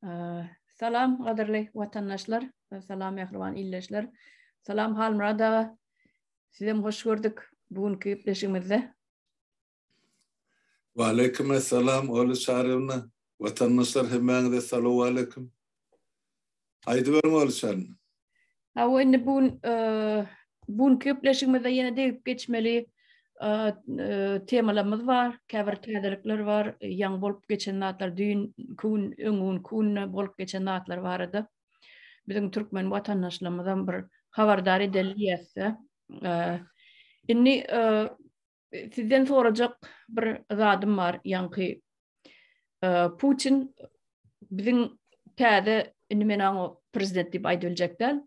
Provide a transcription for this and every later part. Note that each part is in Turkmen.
Salam qadirli vatandaşlar, salam yahriban illeşler. Salam Halmurada. Sizem hoş gördük bugünkü ipleşimizde. Ve aleyküm selam oğlu şarivna. Vatandaşlar hemen de salamu aleyküm. Haydi verin oğlu şarivna. Ha oyunu bugünkü ipleşimizde yine deyip geçmeli temalarımız var, käbir var, yan bolup geçen natlar, düğün, kun, öňün, kun bolup geçen natlar var edi. Bizim Türkmen vatandaşlarımızdan bir haberdar edilýärse, inni sizden sorajak bir zadym var, ýanky Putin bizim täze inni mena o prezident diýip aýdyljekler.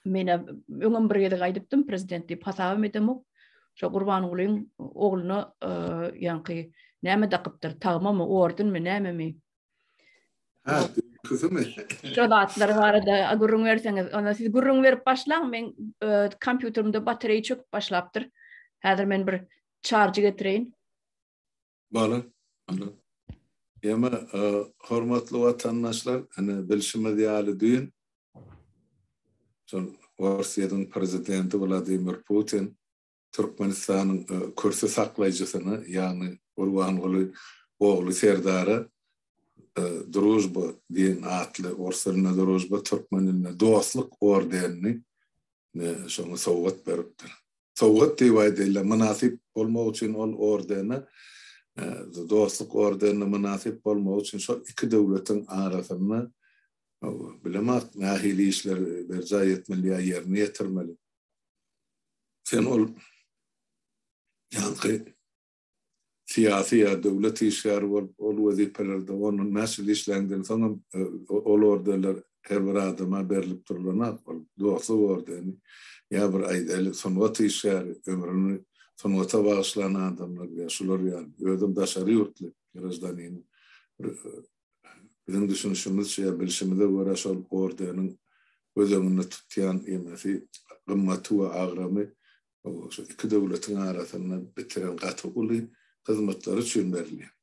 Mene öňüm bir ýerde gaýdypdym, prezident diýip hasabam edemok. Şo Gurbanyň ogluny ýanky näme dakypdyr, tagmamy, ordenmi, näme? Ha, kızım. Şo zatlar barada gurrun berseňiz, onda siz gurrun berip başlaň, men kompýuterymda batareýa çöküp başlapdyr. Häzir men bir charge getireýin. Bala. Ýa-ma hormatly vatandaşlar, hani bilşime diýali düýün. Son Russiýanyň prezidenti Vladimir Putin Türkmenistanyň körsü saklaýjysyny, ýani Gurbanyň ogly Serdara Druzhba diýen atly Orsyna Druzhba Türkmenine dostluk ordenini şoňa sowgat beripdir. Sowgat diýip aýdylýar, münasip bolmak üçin ol ordeni dostluk ordenine münasip bolmak üçin şo iki döwletiň arasyny bilemek nähili işler berja etmeli ýerine ýetirmeli. Sen ol ýanky siyasi ya devlet işleri ol wazifelerde onun näçe işlerinden soňra ol orderler her bir adama berilip durulana dostluk ordeni ýa bir aýdaly sonwat işleri ömrüni sonwata bagyşlanan adamlar ýaşular ýa özüm daşary ýurtly grajdanin bizim düşünüşümizçe bilişimizde göre şol ordenin özüňi tutýan emesi gymmaty we agramy şu iki döwletiň arasyny bitiren gatyguly hyzmatlar üçin berilýär.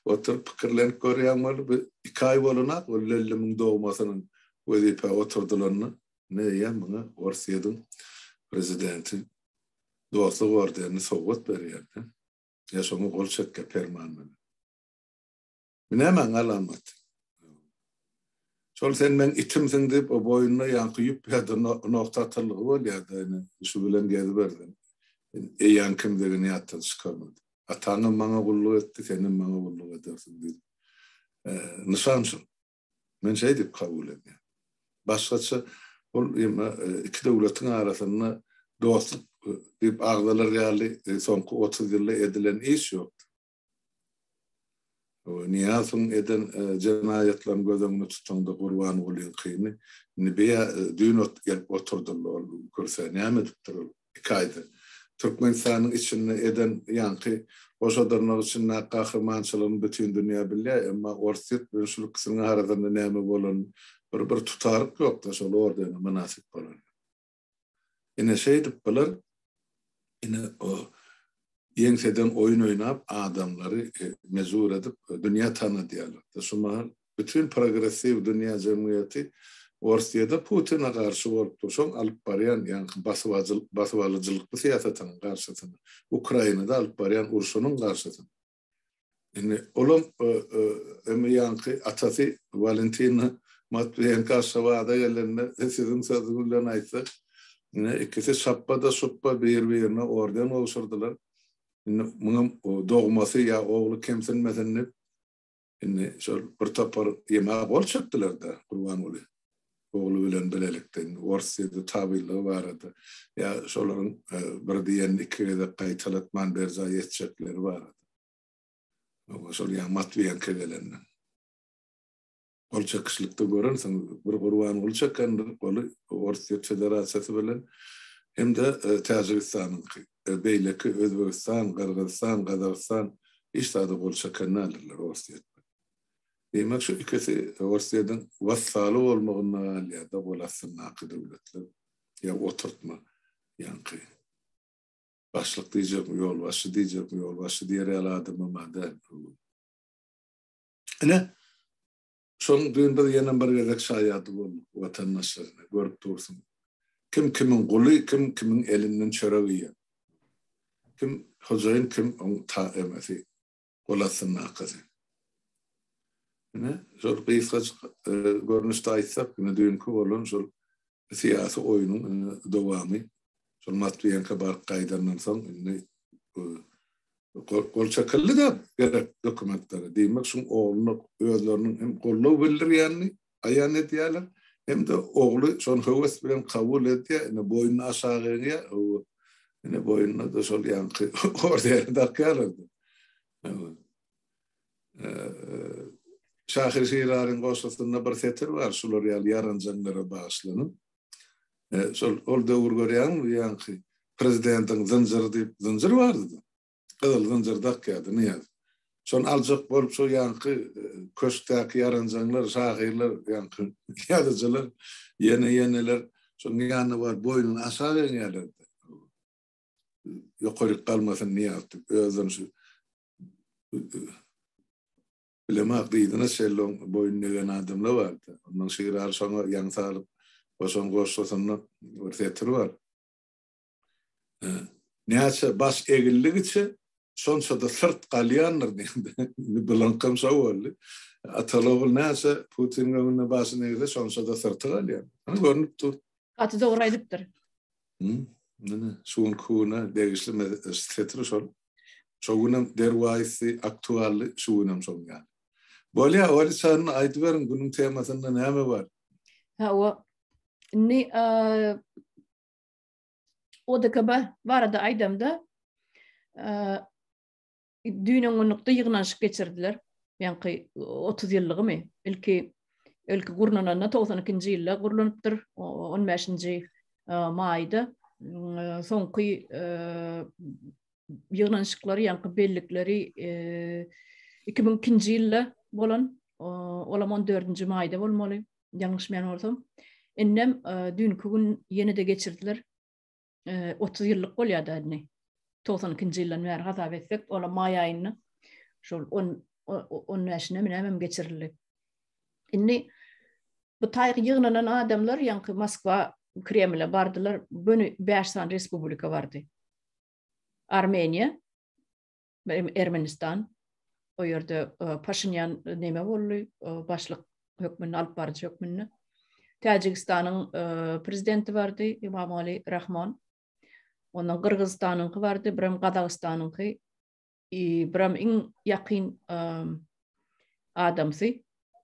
Oturup pikirlenip görýän bolup 2 ay bolana Lellimiň dogmasynyň wezipe oturdularny näýe muňa Russiýanyň prezidenti dostluk ordenini sowgat berýär. Ýa şoňa gol çekke permanent. Binemen alamat. Şol sen men itimsin dip o boyunna ýankyýyp ýa-da nokta atyllygy bolýar-da, şu bilen gezip berdim. Eýan kimdigini ýatdan çykarmady. Atanyň maňa gulluk etdi, senin maňa gulluk edersin diýip. Nişançy. Men şey dip kabul edýär. Başgaça ol iki döwletiň arasyny dostluk diýip agdalar ýaly soňky 30 ýylda edilen iş ýok. Niyazın eden cinayetlerin gözümünü tutanda Gurbanyň bolýan kyny nibeýa düýün gelip oturdular görsen näme dipdir 2 aýda Türkmenistanyň içinde eden ýanky oşadyrnak üçin gahrmançylygyny bütün dünýä bilýär, emma Orsiýet şu kysymyň arasynda näme bolan bir tutaryk ýok da şol ordeni münasip bolan. Ine şey dip bolar, ine o ýeňseden oyun oýnap adamlary mezur edip dünýä tanıdýarlar. Şumal bütün progressiv dünýä jemgyýeti Orsiýada Putin'e garşy bolup durşan alyp barýan ýanky basywalyjylyk siýasatynyň garşysyny, Ukrainada alyp barýan urşunyň garşysyny. Olam ýanky atasy Valentina Matviyenko şawada gelende sizin sözüňiz bilen aýtsak, ikisi şappada şuppa bir-birine orden oluşurdular. Muňam dogmasy ýa ogly kemsinmesenli şol bir tapar ýemäk bolşapdylar-da Gurbanyň ogly bilen bilelikden Orsiýada tabylygy bar edi. Ýa şolaryň bir diýen ikide gaýtalatman berja ýetjekleri bar edi. Şol ýa Matviyenko gelende. Bolşakçylykda görensiň bir Gurbanyň bolşakandyr, ol Orsiýa Federasiýasy bilen hem de Tacikistanyň beýleki Özbegistan, Kırgızstan, Kazakystan işlady bolşakanlarlar Orsiýada. Demek şu ikisi Orsiýadyň wassaly bolmagyna ýa-da bolasyn naky döwletler ýa oturtma ýanky başlyk diýjek, ýolbaşy diýjek, ýolbaşy diýer adamy madem. Ne? Son düğünde yenen bir gezek şayadı bu vatandaşlarına görüp dursun. Kim kimin kulu, kim kimin elinden çöreği. Kim hocayın, kim onun ta emesi kolasının akısı. Ne? Şol kıyıskaç görünüşte aytsak, düğünkü olan şol siyasi oyunun devamı. Şol matbiyen kabar kaydarından son kol çakıllı da gerek dokumentleri. Demek şun oğlunu özlerinin hem kollu bilir yani ayan ediyorlar hem de oğlu şun hıvıs bilen kabul ediyor. Yani boynunu aşağıya o yani boynuna da şol yankı oraya da kalırdı. Şahir Şirar'ın koşusunda bir setir var. Şular yarıncılara bağışlanın. Şol ol da urgöryan yankı prezidentin zincir vardı. Kızıl zincir dakikadı ne yazdı. Son alacak bolup şu yankı köşkteki yarıncılar, şahirler yankı yazıcılar yeniler son yanı var boynun aşağıya gelirdi. Yukarı kalmasın niye yaptık? Özüm şu bilemek değildi. Şellon boyun negen adamla vardı. Ondan şiirar sonra yan sağlıp o son koşusunda bir setir var. Neyse baş egillik için sonsa da sırt kalyanlar deyinde. Bilankam savvalli. Atalığı neyse Putin'in önüne basın egilde sonsa da sırtı kalyan. Görünüp dur. Atı da oraydıptır. Şuun kuğuna değişli setiri sol. Şoğunam dervaisi aktualli şuğunam son yani. Böyle öyle sana ait verin bunun temasında ne mi var? Ha o ni o da kaba var da aydamda düğünün nokta yığınlaşıp geçirdiler. Yani 30 yıllığı mı? İlki gurnanana 92. yılda gurlanıptır. 15. mayda. Sonki yığınlaşıkları yani bellikleri 2002. yılda bolan olam 14. mayda bolmalı. Yanlış men olsam. Ennem dünkü gün yeni de geçirdiler. 30 yıllık bolya da ne? 92. yıldan beri hesap etsek ola may ayını şol 10 yaşına hemen geçirildi. Inni bu tarih yığınanan adamlar yankı Moskva Kreml'e bardılar. Böyle 5 tane respublika vardı. Armenya, Ermenistan, o yerde Paşinyan neme oldu, başlık hükmünün alıp barıcı hükmünü. Tacikistan'ın prezidenti vardı, İmamali Rahman. Ondan Kırgızistan'ın vardı, biram Kazakstan'ın biram en yakın adamsı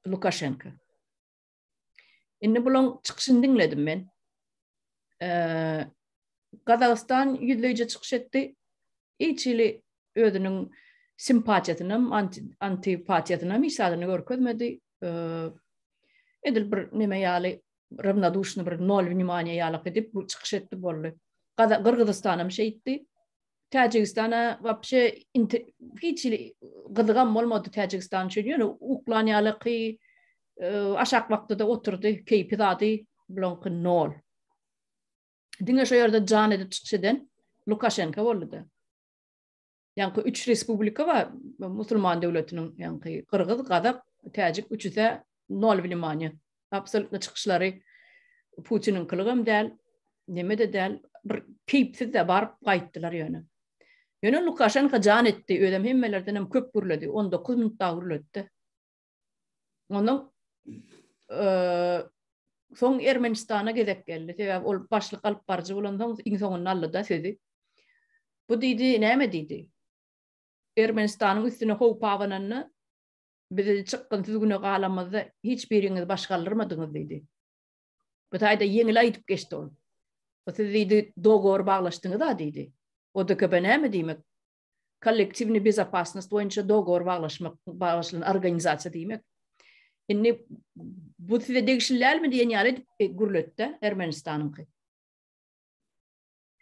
Lukashenko. Inni bulan çıkışını dinledim ben. Kazakistan yüzlerce çıkış etti. İçili ödünün simpatiyatına, antipatiyatına misadını görkezmedi. Edil bir neme yali ravnaduşnu bir nol vнимания yalak edip bu çıkış etti bollu. Kırgızistan'a şey etti. Tacikistan'a вообще hiç gıdıgam olmadı Tacikistan çünkü Ukraynalık aşak vakti de oturdu keyfi dadı blankı nol. Dinle şu yerde can edip çıkışeden Lukashenko oldu. Yani 3 respublika var Müslüman devletinin yani Kırgız, Kazak, Tacik üçü de nol vнимания. Absolutla çıkışları Putin'in kılığım değil, neme de değil, keyifsiz de var kayıttılar yani. Yani Lukashenko can etti, ödem hemmelerden hem köp gürledi, 19 minut daha gürledi. Onun son Ermenistan'a gidip geldi. O başlık alıp barcı olandan insanın allı da dedi. Bu dedi, ne mi dedi? Ermenistan'ın üstüne hop havanını bize çıkkın tüzgünü kalamazda hiçbiriniz başkaldırmadınız dedi. Bu tayda yeni ayıp geçti onu. O dedi, doğru bağlaştığını da dedi. O da köpe ne mi demek? Kollektivni безопасность boyunca doğru bağlaşılan organizasyon demek. Şimdi bu size değişiklikler mi diye yani gürlette Ermenistan'ın ki.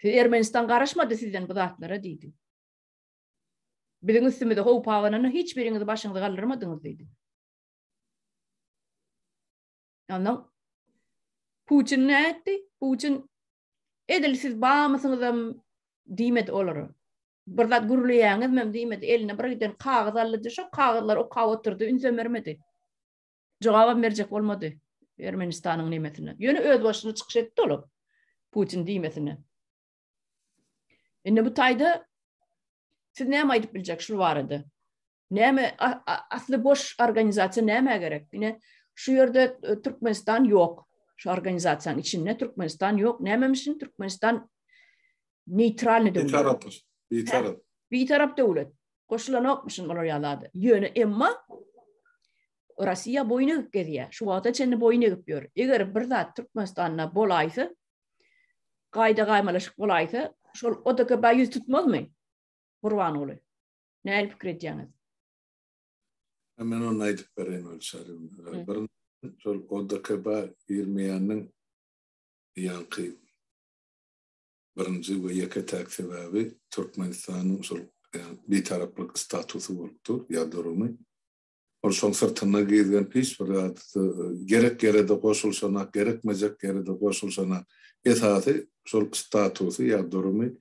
Ermenistan karışmadı sizden bu dağıtlara dedi. Bizim üstümüzde hop havanını hiçbiriniz başınıza kaldırmadınız dedi. Yani Putin ne etti? Putin edilsiz bağımsınız demedi olur. bir zat gürleýäňiz mem diýmedi, eline bir giden kagaz aldy, şo kagazlar o kawa oturdy, ünsemermedi. Jogaba berjek bolmady Ermenistanyň nimetine. Ýöne öz başyna çykyş etdi ol. Putin diýmesine. Indi bu taýda siz näme aýdyp biljek şu barada? Näme asly boş organizasiýa näme gerek? Ine şu ýerde Türkmenistan ýok. Şu organizasiýanyň içinde Türkmenistan ýok. Näme üçin Türkmenistan neýtral döwlet? Bir tarap döwlet. Goşulanokmuşyn olar ýalady. Ýöne emma Rossiya boyun egip gelýär. Şu wagtda çenni boyun egip ýör. Eger bir zat Türkmenistana bolaýsa, gaýda gaýmalaşyk bolaýsa, şol ODKB ýüz tutmazmy? Gurban oly. Näme pikir edýäňiz? Men onu aýdyp berýän ölçärim. Bir şol ODKB ýermeýänniň ýanky birinji we ýeke sebebi Türkmenistanyň şol bir taraplyk statusy bolupdyr, ýa-da ol şoň sırtyna giydigen hiç bir gerek gerede goşulşana, gerekmejek gerede goşulşana esasy şol statusy ýa durumy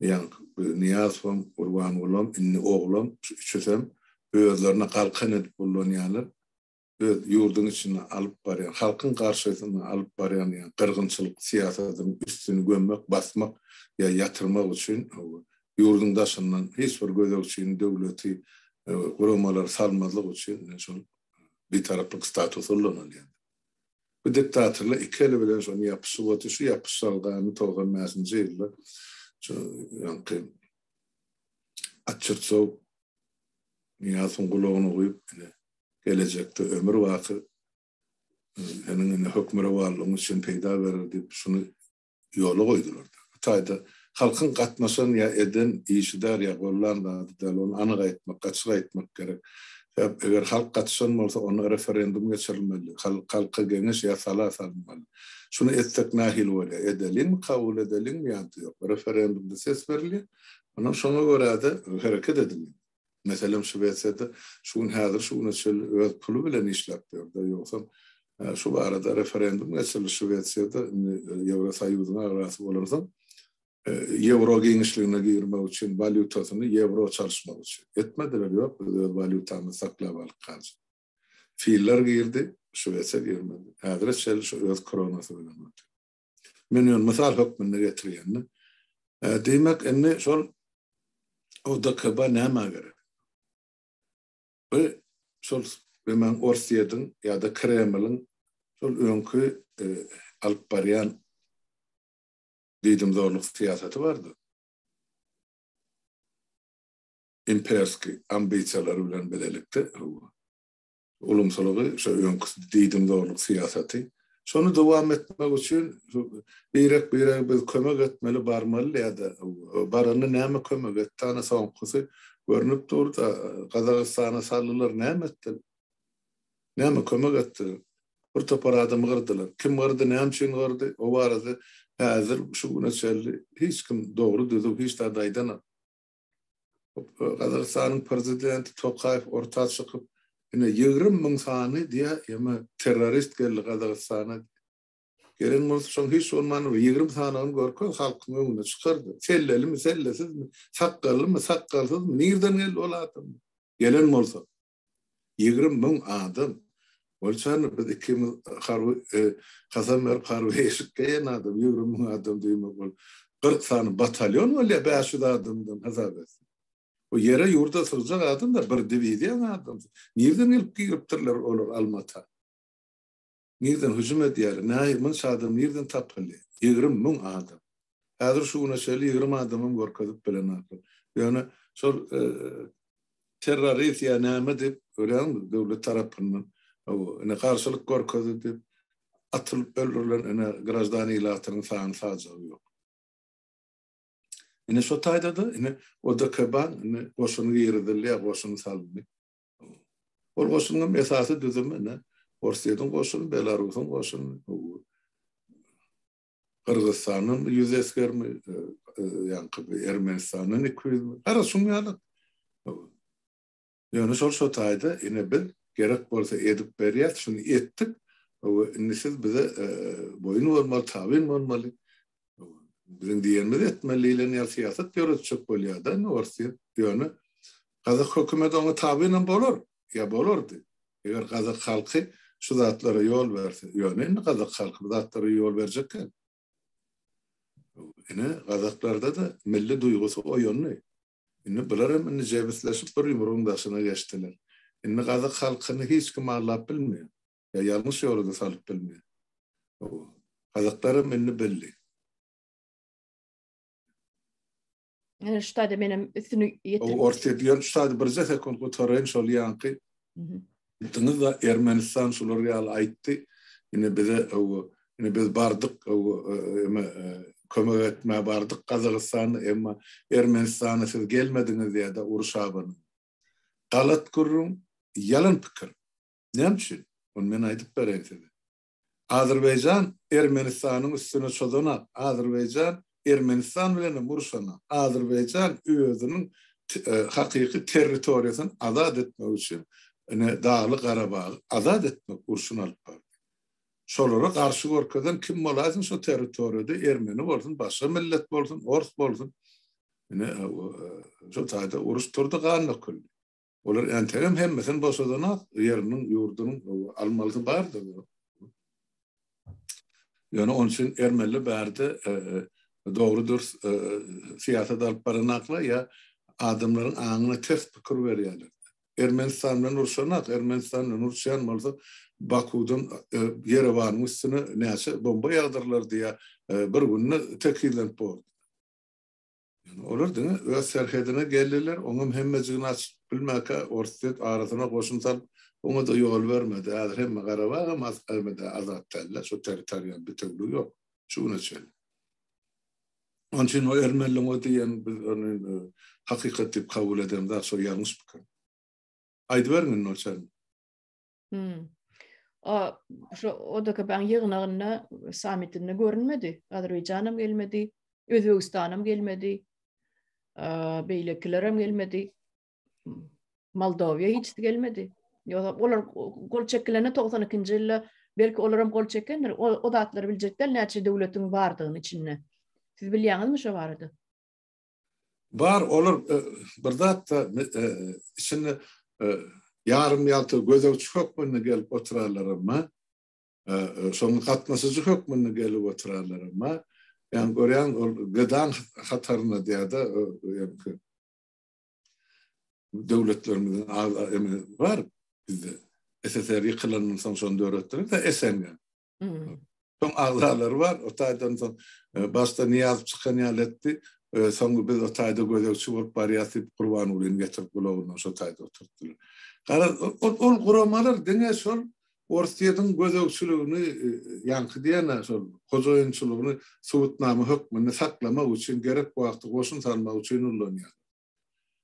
ýa Niyazowam, Urbanowam, inni oğlum üçüsem özlerine kalkan edip bolýanlar. Öz ýurdun içine alyp barýan, halkyň garşysyna alyp barýan ýa gyrgynçylyk siýasatynyň üstüni gömmek, basmak ýa ýatyrmak üçin ýurdun daşyndan hiç bir gözegçiň döwleti kuramalar salmazlyk üçin şol bir taraplyk status ulanýar. Bu diktatorlar ikili bilen şonu ýapyşyp otur, şu ýapyşalgany 95-nji ýylda şu ýanky Atçyrtsow Niýazyň gulagyny goýup gelecekde ömür waky eniň hökmüre barlygyny üçin peýda berer diýip şunu ýola goýdular. Taýda halkın katmaşan ya eden işidar ya gollarda onu anyk aýtmak, açyk aýtmak gerek. Eger halk katışan bolsa onu referendum geçirilmeli. Halka geňeş ya sala salmaly. Şunu etsek nahil bolýar. Edelim, kabul edelim ýa-da ýok. Referendumda ses berilýär. Ona şoňa görä de hereket edilýär. Meselem Şweýçarda şuň häzir şuňa şol öz pulu bilen işläp berdi. Ýoksa şu barada referendum geçirilýär Şweýçarda Ýewrosaýyzyna arasy bolarsa Euro genişliğine girmek için valutasını euro çalışmak için. Etmediler yok. Valutamı saklamak kaldı. Fiiller girdi. Şüvese girmedi. Adres şöyle şu öz koronası önemli. Menyon misal hükmünü getiriyenler. Demek enne şol ODKB näme gerek? Ve şol hemen Orsiýadyň ya da Kremlin şol öňkü alyp barýan diýdimzorlyk siýasaty bardy. Imperski ambisiýalary bilen bedelikde ulumsalygy şu öňkü diýdimzorlyk siýasaty. Şonu dowam etmek üçin birek biz kömek etmeli barmaly ýa-da barany näme kömek etdiňi soňkusy görünüp durdy. Gazagystana sallylar näme etdi? Näme kömek etdi? Bir topar adam gyrdylar. Kim gyrdy, näme üçin gyrdy? O barada häzir şu güneşli hiç kim doğru düzgün hiç daýdan. Gazagystanyň prezidenti Tokayev ortağa çykyp ine 20.000 sany diýe ýa-da terrorist geldi Gazagystana. Gelen bolsa şoň hiç olmany 20 sanyny görken halkyň öňüne çykardy. Selleli mi, sellesiz mi, sakkally mı, sakkalsyz mı, nerden geldi ol adam? Gelen bolsa 20.000 adam. Olçan biz ikimiz Hasan Harbi eşikkeyen adam, 20.000 adam diýmek bol. 40 sany batalyon bolýar, 500 adamdan hesap etsin. O yere ýurda sızjak adamlar bir diviziýa adam. Nerden gelip giripdirler olar Almata? Nerden hüjüm edýär? Näme şadam nerden tapyly? 20.000 adam. Häzir şu güneşli 20 adamym gorkazyp bilen atlar. Ýöne şol terrorist ýa näme diýip ölen döwlet tarapyndan ne karşılık gorkazy diýip atılıp öldürülen ene grajdanylaryň sany sadjy ýok. Ine şu taýda da ine ODKB ine goşuny ýerdilýär, goşuny saldy. Ol goşunyň esasy düzümi ne? Orsiýadyň goşuny, Belarusyň goşuny, Kırgızstanyň 100 eskermi, ýa-da Ermenistanyň 200. Ara şuňaly. Ýöne şol taýda ine bil gerek bolsa edip berýär, şunu etdik. Ine siz bize boyun vermeli, tabin vermeli. bizim diýenimiz etmeliyle ýa siýasat ýöretjek bolýardan orsi ýöne Kazak hökümeti ona tabiyle bolur, ya bolurdu. Eğer Kazak halkı şu zatlara yol verse, ýöne Kazak halkı bu zatlara yol berjekken. Ine Kazaklarda da milli duygusu o ýönne. Ine bular hem jebisleşip bir ýumruň daşyna geçdiler. Ine Kazak halkyny hiç kim anlap bilmeýär. Ya ýalňyş ýolda salyp bilmeýär. Kazaklar meni belli. Yani ştada benim üstünü yetirip. Ortaya diyor ştada bir sekund kotarayın şol ýanky. Dini da Ermenistan şolar ýaly aýtdy. Ine biz bardyk kömek etme bardyk Kazakstany emma Ermenistana siz gelmediňiz diýe uruşabyny. Galat gurrun yalan pikir. Näme? Onu men aýdyp berýän size. Azerbaycan Ermenistanyň üstüne çözenak. Azerbaycan Ermenistan bilen uruşana. Azerbaycan özüniň hakyky territoriýasyny azad etmek üçin Dağlı Qarabağ azad etmek uruşuna alyp bardy. Şolara karşı gorkadan kim bolasyn şu territoriýada Ermeni bolsun, başga millet bolsun, ors bolsun. Şu taýda uruş turdy ganyk. Olar enterem hemmesini boşadanak ýeriniň ýurdunyň almalysy bardy. Yani onun için Ermeli berdi doğrudur siýasat alyp baranakla ya adamların aňyna ters pikir berýärler. Ermenistandan urşanak, Ermenistandan urşan bolsa Bakudan Yerevan'ın üstüne näçe bomba ýagdyrlar diýe bir günni tekillenip boldy. Yani olar diňe öz serhedine geldiler, oňam hemmejigini açyp bilmäke orset arasyna goşun salyp ona da yol vermedi. Häzir hemme Qarabağ mas'alada azat etdiler. Şu territoriýal bütünlügi ýok. Şuna çel. Onun için o Ermeniler o diýen biz onu hakykat diýip kabul edem da, şo ýalňyş pikir. Aýdyp bermeň o çel. O da ben yığınağına samitinde görünmedi. Azerbaycan'ım gelmedi. Özbekistan'ım gelmedi. Beylekilerim gelmedi. Moldova hiç gelmedi. Olar gol çekilene 92-nji ýylda belki olaram gol çekenler. O datları biljekler näçe döwletiň bardygyny içinde. Siz bilýäňizmi şo barady? Bar olar bir zat içinde yarım ýalty gözegçi hökmüne gelip oturarlarma. Şonuň gatnaşyjy hökmüne gelip oturarlarma. Yani görýän gıdan hataryna diýerde döwletlerimizin var bizde. SSR ýykylandan soň şonu döwletler de esengen. Şoň agzalary var. O taýdan soň başda niýaz çykan ýaletdi. Soňra biz o taýda gözegçi bolup barýasyp Gurban ulyny getirip gulawyna şo taýda oturtdylar. Ol guramalar diňe şol Orsiýadyň gözegçiligini ýanky diýene şol hojoýunçylygyny subutnama hökmüni saklamak üçin gerek wagty goşun salmak üçin ullanýar.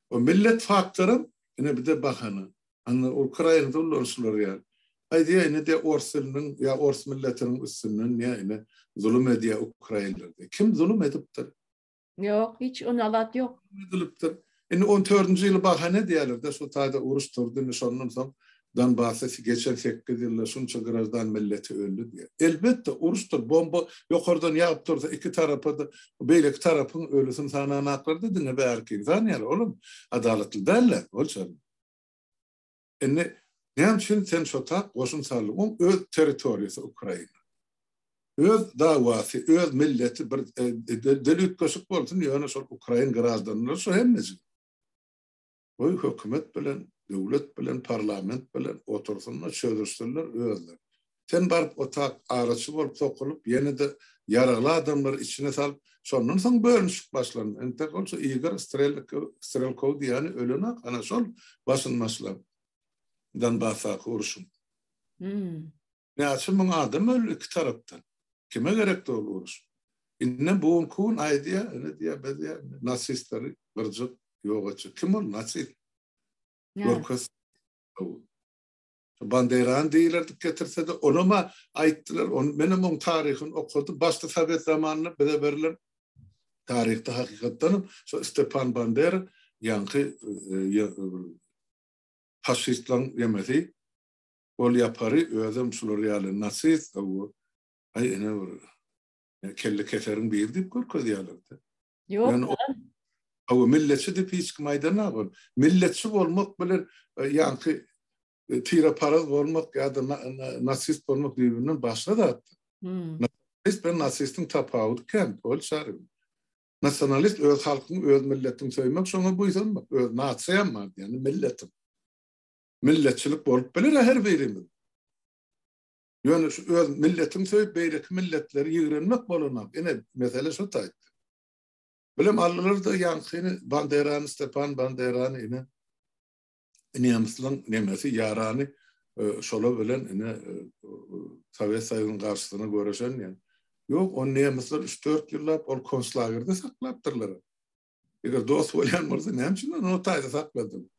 O millet faktory ine bir de bahana. Anna Ukrainada ullanşylar ýa. Aýdýa ine de Orsylynyň ýa Ors milletiniň üstünden ýa ine zulüm edýär Ukrainalerde. Kim zulüm edipdir? Yok, hiç onun alat yok. Edilipdir. Ine 14-nji ýyly bahane diýerler de şu taýda uruş turdy, şondan soň Donbass'ı geçen 8 yılda şunça grazdan milleti öldü diye. Elbette uruştur, bomba yukarıdan yağıp dursa iki tarafı da beylek tarafın ölüsün sana naklar dediğine bir erkeğin. Zaniyar oğlum adaletli derler. Olçarım. Ne için sen şotak koşun sağlığın öz teritoriyası Ukrayna. Öz davası, öz milleti bir delit koşuk olsun yani şu Ukrayna grazdanlar şu hemmeci. O hükümet bilen döwlet bilen parlament bilen otursunlar, çözüşdürler, özler. Sen barıp otak araçı bolup sokulup ýene-de ýaragly adamlar içine salyp şondan soň bölünşik başlandy. Ente bolsa Igor Strelkov diýeni ölenek ana şol başlanmaşlardan bahsa uruşum. Näçe muň adam öldü iki tarapdan. Kime gerekdi ol uruş? Inne buň kun aýdýa, ene diýe bezýä nasistleri birjik ýogaçy. Kim ol nasist? Görköz. Banderan diýerler getirse de onama aýtdylar. Menem oň taryhyny okudy. Başda Sovet zamanında bize berilen tarihte hakykatdan şu Stepan Bandera ýanky faşistlaryň ýemedi. Ol ýapary özüm şular ýaly nasist. kelle keterin bir dip görkezýärlerdi. Yok. Yani o milletçi dip hiç maydana var. Milletçi olmak bilen yankı tira paraz olmak ya da nasist olmak birbirinden başladı hatta. Nasionalist ben nasistin tapawudy ken, ol şarym. Nasionalist öz halkyň, öz milletini söýmek, şoňa buýsanmak, öz nasyam yani milletim. Milletçilik bolup biler her birimiz. Yani şu öz milletini söýüp beýleki milletleri ýigrenmek bolanak. Ene mesele şu taýtdy. Bilem allar da ýankyny Banderany, Stepan Banderany ene Nemslan nemesi yarany şola bilen ene Sovet Soýuzynyň garşysyna göreşen ýa. Yok, on nemesler 3-4 ýyllap ol konslagerде saklapdyrlar. Eger dost bolýan bolsa näçin onu taýda sakladym.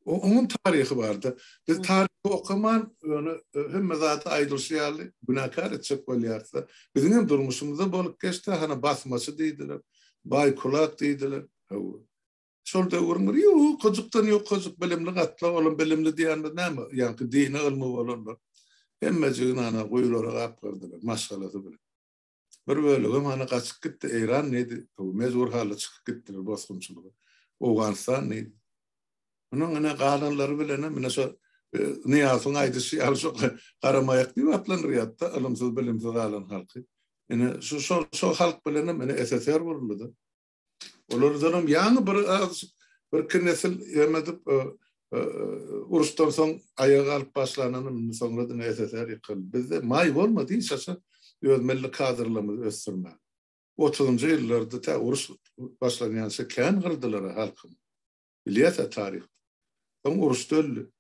Onun tarihi vardı. Biz tarihi okuman onu hemme zatı aýdyrşýarly, günahkar etjek bolýarsa, bizim durmuşymyzda bolup geçti, hana basmaçy diýdiler, baýkulak diýdiler. Şolda urmur, ýok, kozukdan ýok, kozuk bilimli gatla, olam bilimli diýende näme? Ýa-ni dini ilmi bolanlar. Hemmejigini ana goýulara gapgyrdylar, maşgalasy bilen. Bir bölegi mana gaçyp gitdi, Eýran nedi? Mezur haly çykyp gitdiler bosgunçylygy. Owganistan nedi? Onun ana galanlary bilen mene şo niýasyň aýdysy ýa-şo garamaýak diýip atlanýar ýatda, ilmsiz bilimsiz galan halky. Ene şo halk bilen mene SSR boldy. Olardan ýa-ni bir kinesil ýemedip uruşdan soň aýaga alyp başlananyň soňradan SSR ýykyldy. Bizde maý bolmady şaşa öz milli kadrlarymyzy ösdürme. 30-njy ýyllarda ta uruş başlanýança kän gyrdylar halkyny. Bilýärse tarih. Soň uruşda öldü.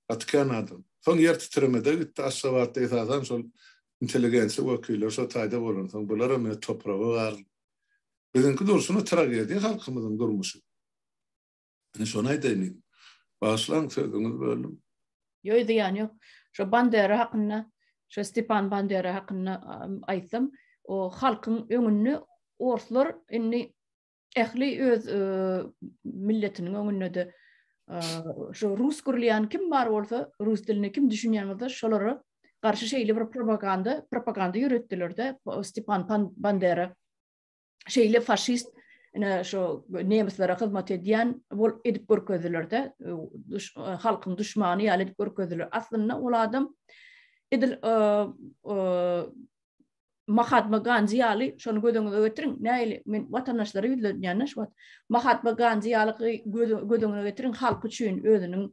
Atkan adam. Soň ýer titremede gitdi aşgabatda esasan şol inteligensiýa wekiller şo taýda bolan. Soň bular hem topragy gar. Bizimki durşuny tragediýa halkymyzyň durmuşy. Ene şonu aýdaýyn. Başlaň sözüňiz bölüm. Ýok diýen ýok. Şo Bandera hakyna, şo Stepan Bandera hakyna aýtdym. O halkyň öňünde orslar inni ähli öz milletiniň öňünde de şo rus gurlyan kim bar bolsa, rus dilini kim düşünýän bolsa, şolary garşy şeýle bir propaganda ýöretdiler-de. Stepan Bandera şeýle faşist ene şo nemeslere hyzmat edýän bol edip görkezdiler-de. Halkyň düşmany ýaly edip görkezdiler. Aslynda ol adam edil Mahatma Gandhi ýaly şonu gödüňize getirin. Näili men watandaşlara ýanlış wat. Mahatma Gandhi ýaly gödüňize getirin halk üçin özüniň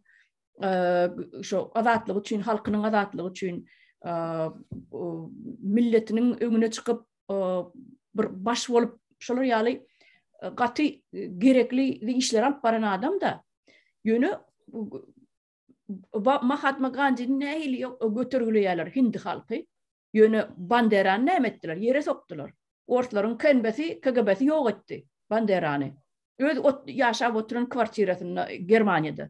şo azatlygy üçin, halkynyň azatlygy üçin milletiniň öňüne çykyp bir baş bolup şolar ýaly gaty gerekli işler alyp baran adam da ýöne Mahatma Gandhi'nin näili götürgülýärler hindi halky. Ýöne Banderany näme etdiler? Ýere sokdular. Orslaryň kenbesi, KGB'si ýok etdi Banderany. Öz ýaşap oturan kwartirasyna Germaniýada.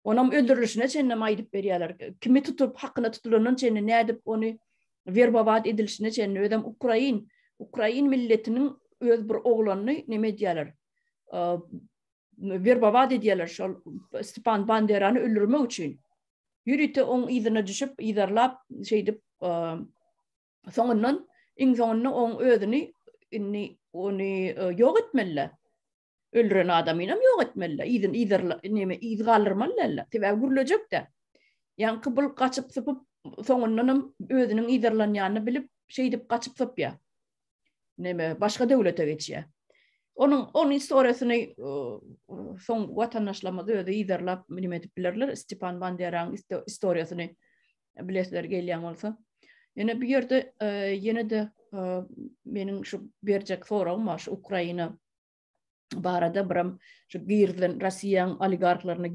Onam öldürilişine çenne aýdyp berýärler. Kimi tutup hakyna tutulanyň çenne nädip ony verbawat edilişine çenne ödem Ukrain milletiniň öz bir oglanyny näme diýerler? Verbawat edýärler şol Stepan Banderany öldürmek üçin. Ýürite oň ýzyna düşüp, ýydarlap şeýdip soňundan iň soňunda oň özüni ony ýok etmeliler. Öldüren adamyna ýok etmeliler. Ýyzgaldyrmalylar. Sebäbi gürlejekde. Ýani kybul gaçyp sypyp soňundan özüniň ýydarlanýanyny bilip şeýdip gaçyp sypýar. Näme başga döwlete geçýär. Onun historiýasyny soň watandaşlarymyz özi ýydarlap näme edip bilerler. Stepan Banderanyň historiýasyny bilesler gelýän bolsa. Ýene bir ýerde ýene de meniň şu berjek sorawym var, şu Ukraina barada biram şu girdilen Russiýanyň oligarklaryna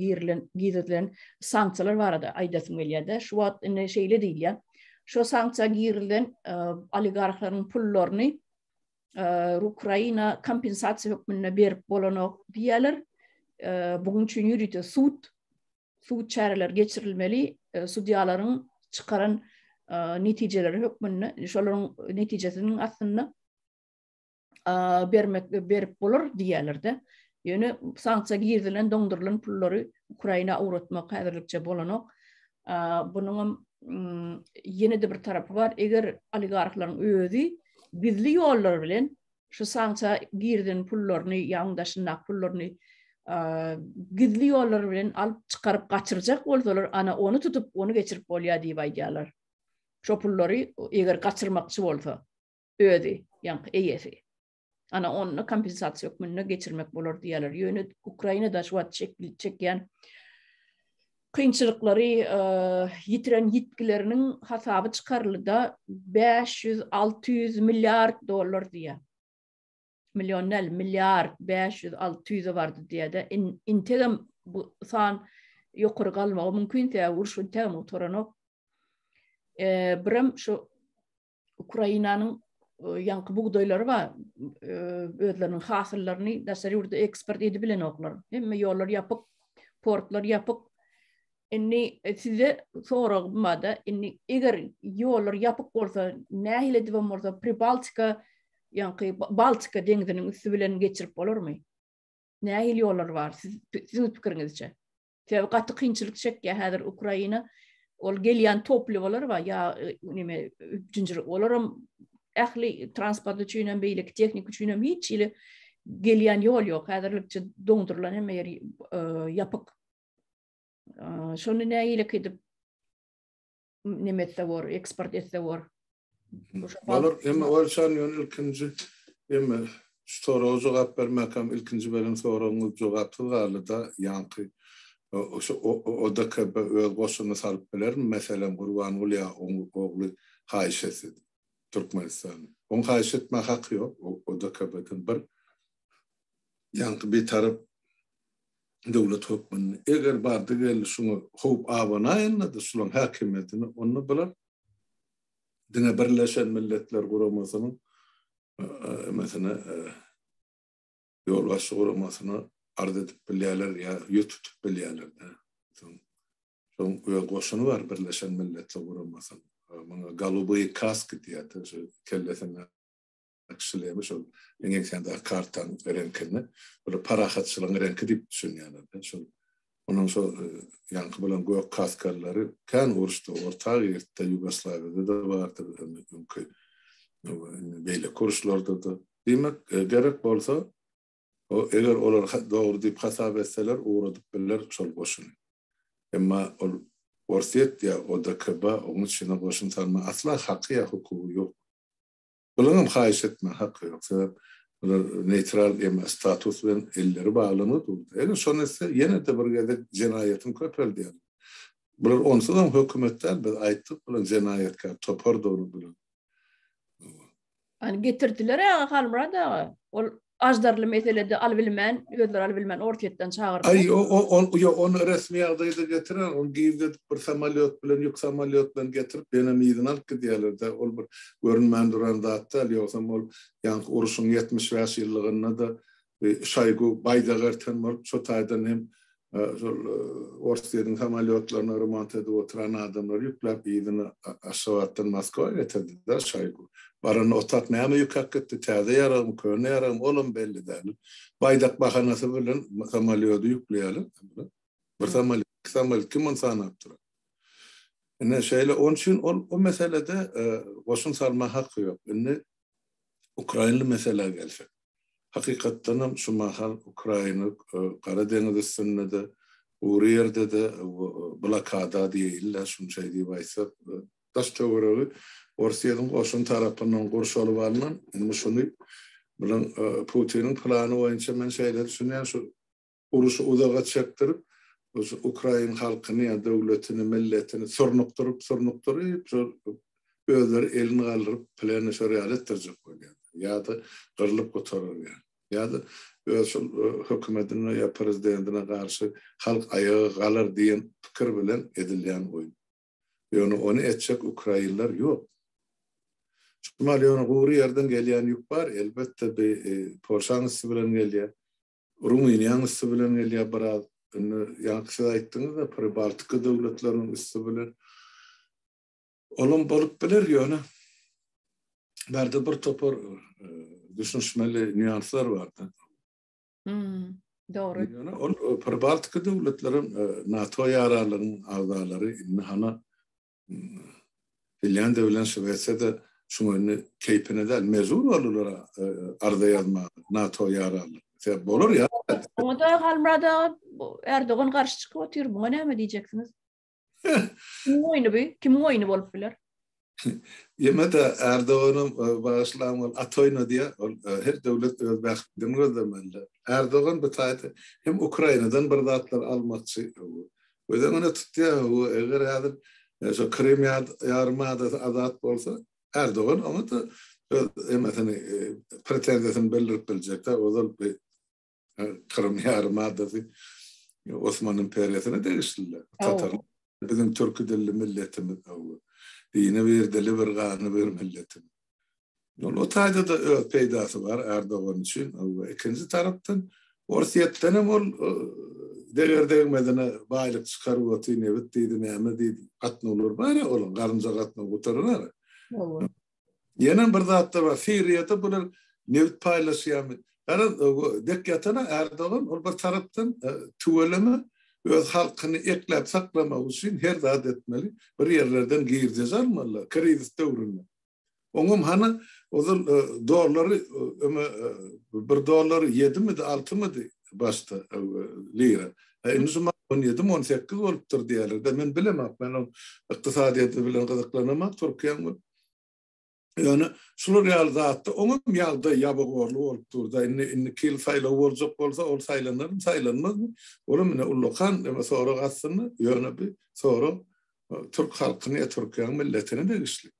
girdilen sanksiýalar barada aýdasym gelýär. Şu wagt ene şeýle diýilýär. Şu sanksiýa girdilen oligarklaryň pullaryny Ukraina kompensasiýa hökmüne berip bolanok diýerler. Bugun üçin ýürüte sud çäreler geçirilmeli, sudiýalaryň çıkaran neticeleri hökmünde, şolaryň netijesinin aslında berip bolar diýerler-de. Ýöne sanksiýa girdilen, doňdurulan pullary Ukraina awratmak häzirlikçe bolanok. Bunyň yine de bir tarafı var. Eger oligarkların özü gizli yollar bilen şu sansa girden pullarını, yandaşından pullarını gizli yollar bilen alıp çıkarıp kaçıracak bolsalar ana onu tutup onu geçirip bolya diýip aýdýarlar. Şo pulları eger kaçırmakçı bolsa özi, ýa-ni eýesi. Ana onu kompensasiýa hükmüne geçirmek bolar diýerler. Ýöne Ukrainada şu wagt çekýän kynçylyklary ýitiren ýetkileriniň hasaby çykarylda 500-600 milyard dollar diýär. Milyonel, milyard, 500-600 bardy diýär. Integem bu san ýokary galmagy mümkin tä, urşun täme oturanok. Birim şu Ukrainanyň yankı buğdayları var. Özlerinin hasıllaryny daşary ýurda eksport edip bilen oklar. Hemme ýollar ýapyk, portlar ýapyk. Inni size soragmada inni eger ýollar ýapyk bolsa, nähile diýip bolsa Pribaltika ýa-ni Baltika deňiziniň üstü bilen geçirip bolarmy? Nähile ýollar bar? Siziň pikiriňizçe. Täze gaty kynçylyk çekýär häzir Ukraina. Ol gelýän topluwalar bar ýa nime üçinçilik olaram ähli transport üçin beýlik teknik üçin hiç ile gelýän ýol ýok. Häzirlikçe doňdurulan hemme ýeri ýapyk. Şonu nähile edip nimetse bor, eksport etse bor. Olur, emma olşan ýöne ilkinji emma soragy jogap bermäkem ilkinji bölüm soragyňyz jogapdygarly da ýanky o da köp öz goşuny salyp bilermi? Meselem Gurban Ulya ogly haýşesi Türkmenistan. On haýş etme haky ýok. O da köpden bir ýanky bir tarap dowlat hökmüni eger bardy gel şunu hop abanaýynda da şulan hakimiýetini onu biler. Dine Birleşen Milletler Guramasınyň mesela ýolbaşçy guramasını arz edip bilýärler ýa ýutup bilýärler. Şoň goşuny bar Birleşen Milletler Guramasy. Maňa Galuby kask diýär, şu kellesine akşylemiş ol. Eňe sende kartan renkini, bir parahatçylygyň renki diýip düşünýärler. Şol onun so ýanky bilen gök kaskarlary kan uruşdy orta ýerde Ýugoslawiýada da bardy mümkin. Beýle kurşlarda da. Demek gerek bolsa o eger olar dogry diýip hasap etseler uğradyp biler şol goşuny. Emma ol Orsiýet ýa o da kaba onu şuna goşun salma asla haqqy ýa hukuky ýok. Bularym haýyş etme haqqy ýok. Sebäp neutral ýa status bilen elleri baglanýar. Eger şonu etse ýene de bir gede jenaýatyň köpeldi. Bular onsuz da hökümetler biz aýtdyk bular jenaýatga topar dogry bilen. Hani getirdiler ya halmrada ol ajdarly meselede albilmen, özler albilmen ortaýetden çağırdy. Ay onu resmi ýagdaýda getiren, on giýip bir samalyot bilen, ýok samalyot bilen getirip benem ýygyny alyp gidýärler de ol bir görünmän duran zatda ýoksam ol ýanky uruşyň 75 ýyllygynda da şaýgu baýdagartan bolup şo taýdan hem Orsiýetin samalyotlaryny remont edip oturan adamlar ýükläp ýygyny aşawatdan Moskwaga getirdiler şaýgu. Baran otak näme ýükak etdi, täze ýaragym, köne ýaragym, olum belli däl. Baýdak bahanasy bilen samalyoty ýükleýärler. Bir samolyot kim sanap durar. Ene şeýle onun üçin o meselede goşun salma haqqy ýok. Indi Ukrainly mesele gelse. Hakykatdan şu mahal Ukraina Gara deňiz üstünde ury ýerde de blokada diýiller, şunça diýip aýtsak, daş töweregi Orsiýanyň goşun tarapyndan gurşalyp alynan, şunu bilen Putinin plany boýunça men şeýle düşünýän şu uruşy uzaga çekdirip Ukraina halkyny ýa döwletini, milletini surnukduryp özleri elini galyryp plany şeýle etdirjek bolýar. Ýa-da gyrylyp gotarar ýa-da öz hökümetine ýa prezidentine garşy halk ayağa galar diýen pikir bilen edilýän oýun. Ýöne onu etjek Ukrainler ýok. Şumalyony gowry ýerden gelýän ýük bar, elbetde Polşanyň üstü bilen gelýär. Rumyniýanyň üstü bilen gelýär biraz. Ýa-ni siz aýtdyňyz da Pribaltika döwletleriniň üstü bilen. Olum bolup biler ýöne. Berde bir topar düşünmeli nüanslar vardı. Doğru. Pribaltika döwletlerin NATO ýaralarynyň agzalary hana Finlandiya bilen Şwetsiýa da şuňa keypine del mezur bolurlar arda yazma NATO ýaraly. Sebäp bolar ýa. Oňa da Halmrada Erdogan garşy çykyp otyr. Buňa näme diýjeksiniz? Kim oýny bolup biler? Ýemede Erdogan'ın bağışlanmalı atoyna diye her devlet öz baxtını gözlemeli. Erdogan bu taýda hem Ukraina'dan bir zatlar almakçy. Özüne ona tutýar, o eger häzir şu Krim ýarymada azat bolsa Erdogan onu da emetini pretendiýasyny bildirip biljek de ozal bir Krim ýarymada Osman imperiýasyna degişdiler. Tatar bizim türk dilli milletimiz dine bir dili bir gany bir milletim. O taýda da öz peýdasy var Erdogan üçin. Ikinji tarapdan Orsiýetden hem ol degerdegmedene baýlyk çykaryp otyr, nebet diýdi, näme diýdi, gatnalar bar ýa ol garynja gatnaw gutarylar. Ýene bir zatda var Siriýada bular nebet paýlaşýar. Gara dekkatana Erdogan ol bir tarapdan tüweleme öz halkyny eklep saklamak üçin her zat etmeli. Bir ýerlerden girjez almaly, kredit döwründe. Oňum hana ozal dollary bir dollary 7 mi 6 mı başta lira. Indi zaman 17-18 bolupdyr diýerler. Men bilemem, men o ykdysadyýaty bilen gyzyklanama Türkiýanyň. Yani şular real zatda oňum ýagda ýabyk orly bolup durda. Inni kil saýlaw boljak bolsa ol saýlanarmy, saýlanmazmy? Ola mene ullukan ema sonra gatsyny ýöne bir sonra Türk halkyny, Türkiýanyň milletini de güçli.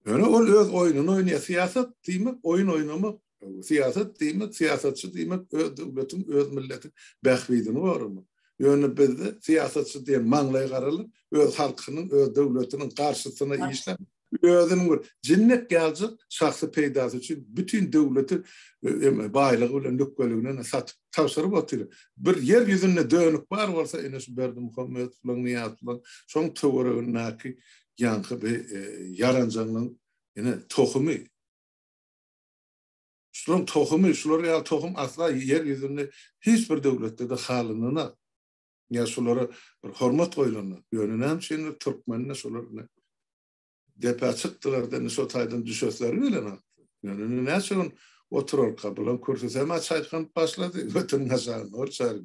Yani ol öz oýunyny oýnaýar. Siýasat diýmek oýun oýnamak. Siýasat diýmek, siýasatçy diýmek öz döwletiň, öz milletiň bähbidini gormak. Ýöne bizde siýasatçy diýen maňlay garalyp, öz halkynyň, öz döwletiniň garşysyna işläp, özüniň jinnet geljek şahsy peýdasy üçin bütün döwleti baýlygy bilen nökkeligine satyp tapşyryp otyr. Bir yer ýüzünde dönük bar bolsa Enes Berdimuhammed bilen Niýat bilen şoň töweregindäki ýaňky bir yaranjanyň ýene tohumy. Şular tohumy, şular ýa tohum asla yer ýüzünde hiç bir döwletde de halanyna ýa şulara bir hormat goýulanlar. Ýöne hem şeýle türkmenler şular depe çıktılardan şu taydan düşesler bilen. Yani näçe oturar kabilan kursus ama çaykan başladı. Bütün hasan orçar.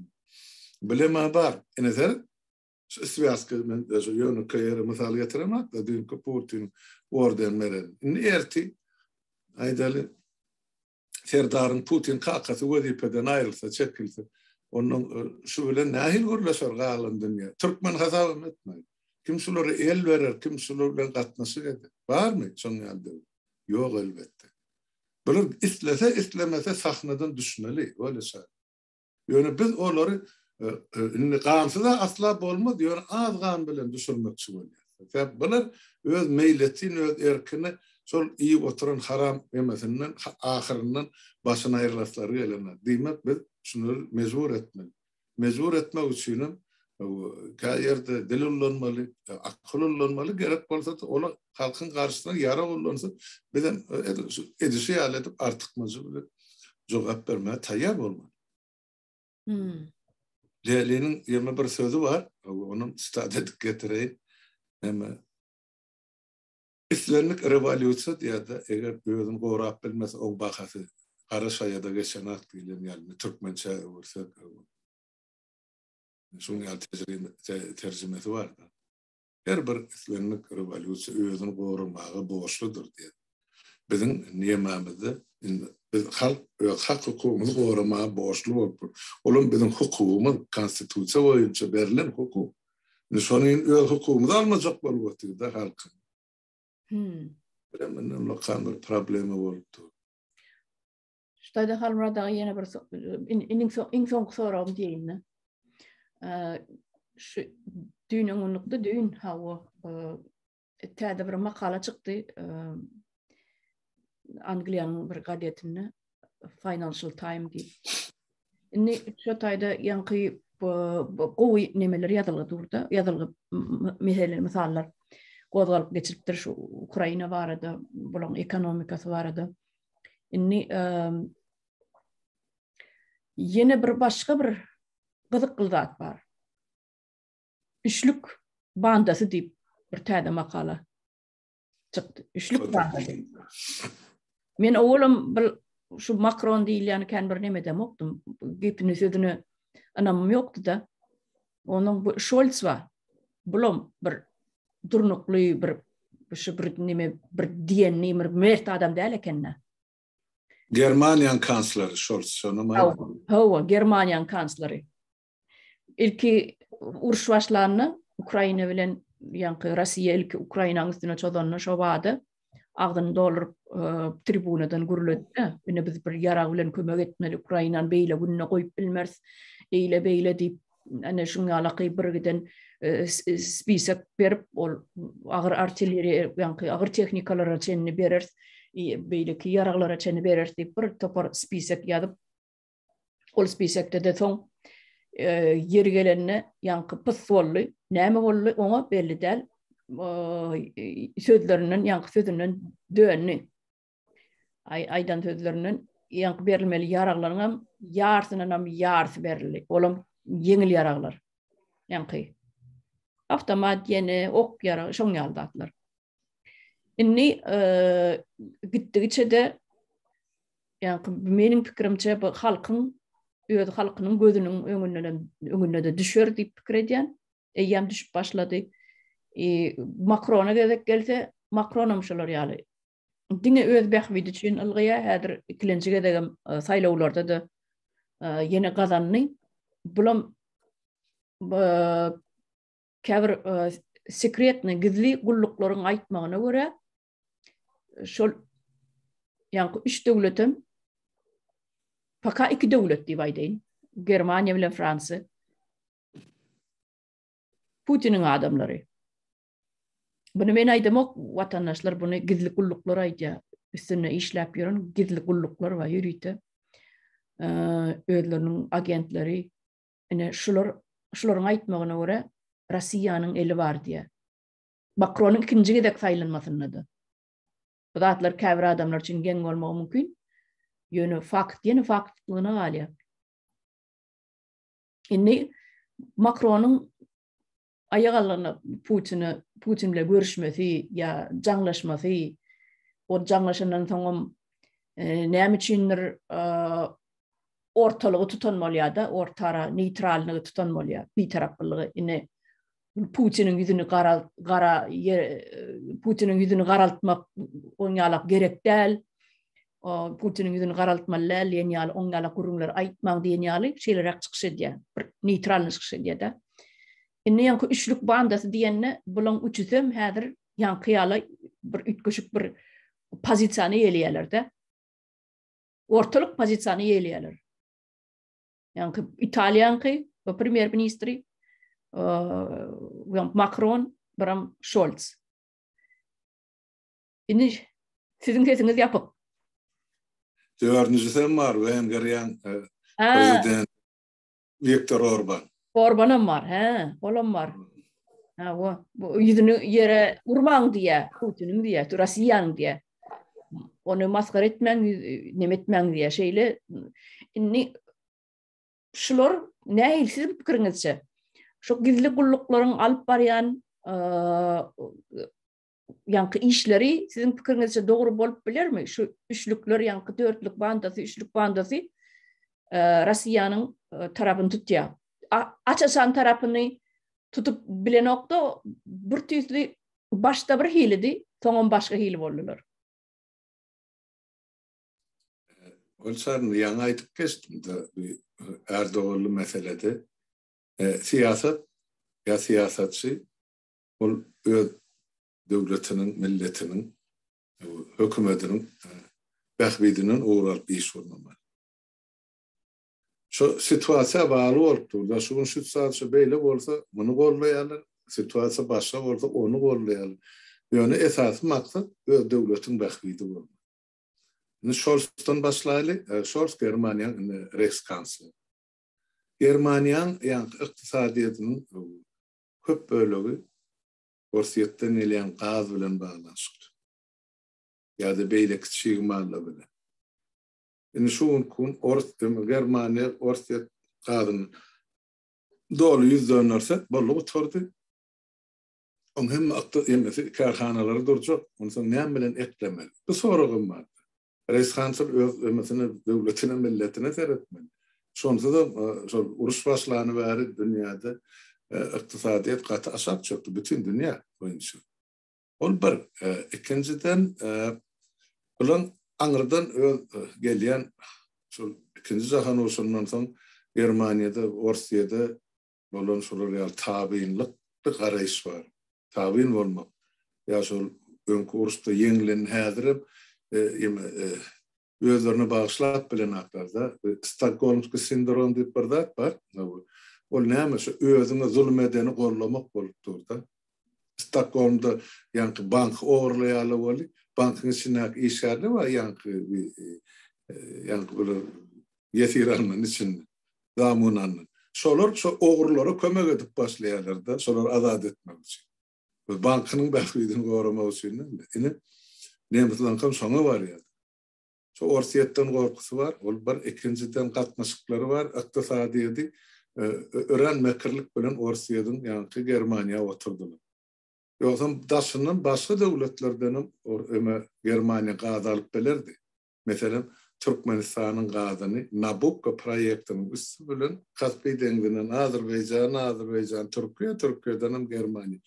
Bilema bar. Enezer Sviaska men şu yönü kayarı misal getiremek da dün Putin orden meren. Erti aydalı Serdarın Putin kakası vazifeden ayrılsa çekilse onun şu bilen nahil gurlaşar galan dünya. Türkmen hesabı etmeyin. Kim şuları el verer, kim şularla gatnaşyk eder. Var mı şoň ýerde? Ýok elbetde. Bular islemese sahnadan düşmeli, öyle şey. Ýöne biz olary gamsyza asla bolmaz, ýöne az gam bilen düşürmekçi bolýar. Sebäp bular öz meýletini, öz erkini şol iyi oturan haram emesinden ahyryndan başyna aýrylaslary gelenler. Diýmek biz şunu mezbur etmeli. Mezbur etmek üçin kayerde delillanmaly, akıllanmaly gerek bolsa da ola halkın karşısına yara bollansa bizden edişi ýaletip artykmajy bilen jogap bermeye taýýar bolmaly. Lelinin 21 sözü var, onun stadet getireyim. Hem İslamik revolüsiýa diýerde eger özüni gorap bilmese o bahasy Garaşaýada geçen ak diýilen ýaly türkmençe bolsa şoň terjimesi var da. Her bir islamik revolüsiýa özüni goramagy borçludur diýer. Biziň niýemamizde biz halk hukukyny goramagy borçlu bolup, olam biziň hukukumyz konstitusiýa boýunça berilen hukuk. Şonuň öz hukukymyzy almajak bolup otyr da halk. Bilen lokal bir problemi bolupdy. Ştaýda Halmrada ýene bir iň soňky soram diýin. Şu dün onlukda dün hava täze bir makala çykdy Angliýanyň bir gazetinde Financial Times diýip. Inni şu taýda ýanky gowy nemeler ýazylgy durda, ýazylgy meseller gozgalyp geçiripdir şu Ukraina barada, bulan ekonomikasy barada. Inni ýene bir başga bir gyzykly zat bar. Üçlük bandasy diýip bir täze makala çıktı. Üçlük vardı. Men oğlum şu Macron değil yani kendi bir neme demoktum. Gipini sözünü anamım yoktu da. Onun Scholz var. Bulum bir durnuklu bir neme bir diyenli bir mert adam değil ekenne. Germaniyan kansları Scholz şonu Hava Germaniyan kansları. İlki uruş başlarını Ukrayna bilen yankı Rusya ilki Ukrayna'nın üstüne çözanını şobadı. Ağdını doldurup tribunadan gürledi. Bine biz bir yara bilen kömek etmeli Ukrayna'nın beyle bununla koyup bilmez. Eyle beyle deyip ana şunga alaqı bir giden spisek berip ol ağır artilleri yankı ağır teknikalara çenni berer. Beyle ki yaralara çenni berer deyip bir topar spisek yadıp ol spisekte de son yeri gelenine yankı pıs ollu. Näme ollu ona belli değil. Sözlerinin yankı sözünün dönni. Aydan sözlerinin yankı berilmeli yaraqlarına yarsının yarsı berili. Olum yengil yaraqlar. Yankı. Avtomat yeni ok yarağı şoň yaldatlar. Inni gittigiçe de yankı menin pikirimçe bu halkın öýüd halkynyň gözünün öňüne de düşer diýip pikir edýän. Eýýäm düşüp başlady. Macron'a gezek gelse Macron'um şolar ýaly. Diňe öz bähbidi üçin ylgya häzir ikilençige degem saýlawlarda da ýene gazanny. Bulam käbir sekretni gizli gulluklaryň aýtmagyna görä şol ýa-ni 3 döwletim paka 2 döwlet diýip aýdaýyn. Germaniýa bilen Fransy. Putiniň adamlary. Bunu men aýdamok watandaşlar bunu gizli gulluklar aýdýar. Üstüne işläp ýörün gizli gulluklar var ýürüýte. Özleriniň agentleri ene şularyň aýtmagyna görä Russiýanyň eli bar diýär. Macronyň ikinji gedek saýlanmasyna. Bu zatlar käbir adamlar üçin geň bolmagy mümkin. Ýöne faktlygyna galýar. Inni Macronyň ayagalyny Putin bilen görüşmesi ya jaňlaşmasy o jaňlaşandan soň näme üçindir ortalygy tutanmaly da ortara neytrallygy tutanmaly bir taraplygy ine Putiniň ýüzüni Putiniň ýüzüni garaltmak oňalak gerek däl. Putiniň ýüzüni garaltmaly ýaly oňalak gurullar aýtmaň diýen ýaly şeýler çykyş edýär. Bir neytralny çykyş edýär da. Inni ýa-ni üçlük bandasy diýenne bulan üçüsem häzir ýa-ni ýaly bir ütgeşik bir pozisiýany ýelýärler de. Ortalyk pozisiýany ýelýärler. Ýa-ni Italiýanyňky we premier ministri Macron, biram Scholz. Inni siziň sesiňiz ýapyk. Dördüncüsü var, Wengeriýan prezident Viktor Orban. Orbanam var, olam var. Bu ýüzüni ýere urmaň diýär, Putiniň diýär, Russiýanyň diýär. Onu maskara etmeň, nemetmeň diýär şeýle. Inni şular näil sizin pikiriňizçe? Şu gizli gulluklaryň alyp barýan ýa-ni işleri sizin pikiriňizçe dogry bolup bilermi? Şu üçlükler ýa-ni dörtlük bandasy, üçlük bandasy Russiýanyň tarapyny tutýar. Açasan tarapyny tutup bilenokda bir tüýsli başda bir hilidi, soňam başga hili boldular. Olsarny ýaňy aýtyp geçdim de Erdoğanly meselede siýasat ýa siýasatçy ol öz döwletiniň, milletiniň, hökümetiniň bähbidiniň uğralyp iş görmeli. Şu situasiýa bagly bolupdy. Da şu situasiýa beýle bolsa, muny gollaýarlar. Situasiýa başga bolsa, onu gollaýarlar. Ýöne esasy maksat öz döwletiň bähbidi bolmaly. Scholz'tan başlaýly. Scholz Germaniýanyň Reichskanzleri. Germaniýanyň ýa-ni ykdysadyýatynyň köp bölegi Russiýadan gelýän gaz bilen baglanşyk. Ýa-da beýle kiçik malla bilen. Indi şu gün Germaniýa Russiýa gazyny dolu ýüzlenirse bolup oturdy. On hem yemesi karhanaları duracak. Onun sonra ne bilen eklemeli. Bu sorğum var. Reis Hansır öz mesela devletine milletine seyretmeli. Sonunda da uruş başlanı var dünyada iktisadiyet katı aşağı çöktü. Bütün dünya boyunca. Ol bir ikinciden ulan Anırdan gelen ikinci Jahan Uruşu'ndan soň Germaniýada, Orsiýada bolan şol real tabiinlik bir garaýyş bar. Tabiin bolmak. Ya şol öňkü urusda ýeňilen häzirem özlerine bağışlap bilen aklarda Stockholmski sindrom diýip bir zat bar. Ol näme şu özüne zulm edeni gorlamak bolup durda. Stockholmda ýanky bank oğurlaýaly boli, bankyň içinde işgärli we ýanky böyle ýetiranlyň içinde zamunanyň. Şolar şu oğurlara kömek edip başlaýarlar da, şolar azat etmek üçin. Bankynyň bähriýetini goramak üçin. Ine nämetlen kam soňa bar ýa. Şu orsiýetden gorkusy bar, ol bir ikinciden gatnaşyklary bar, ykdysadydy örenmekirlik bilen Orsiýadyň ýanky Germaniýa oturdular. Yoksa daşından başka devletlerden Germaniya gazalık belirdi. Mesela Türkmenistan'ın gazını Nabucco proyektinin üstü bilen Kaspy dengizinden Azerbaycan, Türkiye'den Germaniya.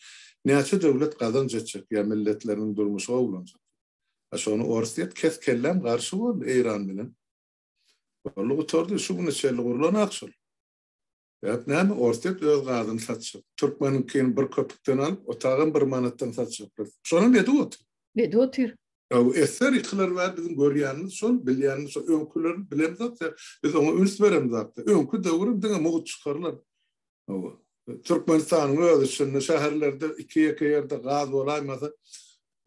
Näçe devlet gazan jetjek ya milletlerinin durmuşy oglanjak. Şonu Orsiýet kes kellem garşy boldy Eýran bilen. Olu oturdy şu bunu şeýle gurlan akşul. Ýa näme Orsiýet öz gazyny satjak. Türkmeninkini bir köpükden alyp, otagyn bir manatdan satjak. Şonu bedi otur. Bedi otur. Eser ýykylar bar bizim görýänimiz şol, bilýänimiz şol öňküler bilemzat, biz oňa üns beremzat. Öňkü döwrüm diňe mugut çykarlar. Türkmenistanyň öz içinde şäherlerde 2 ýerde gaz bolaýmasa,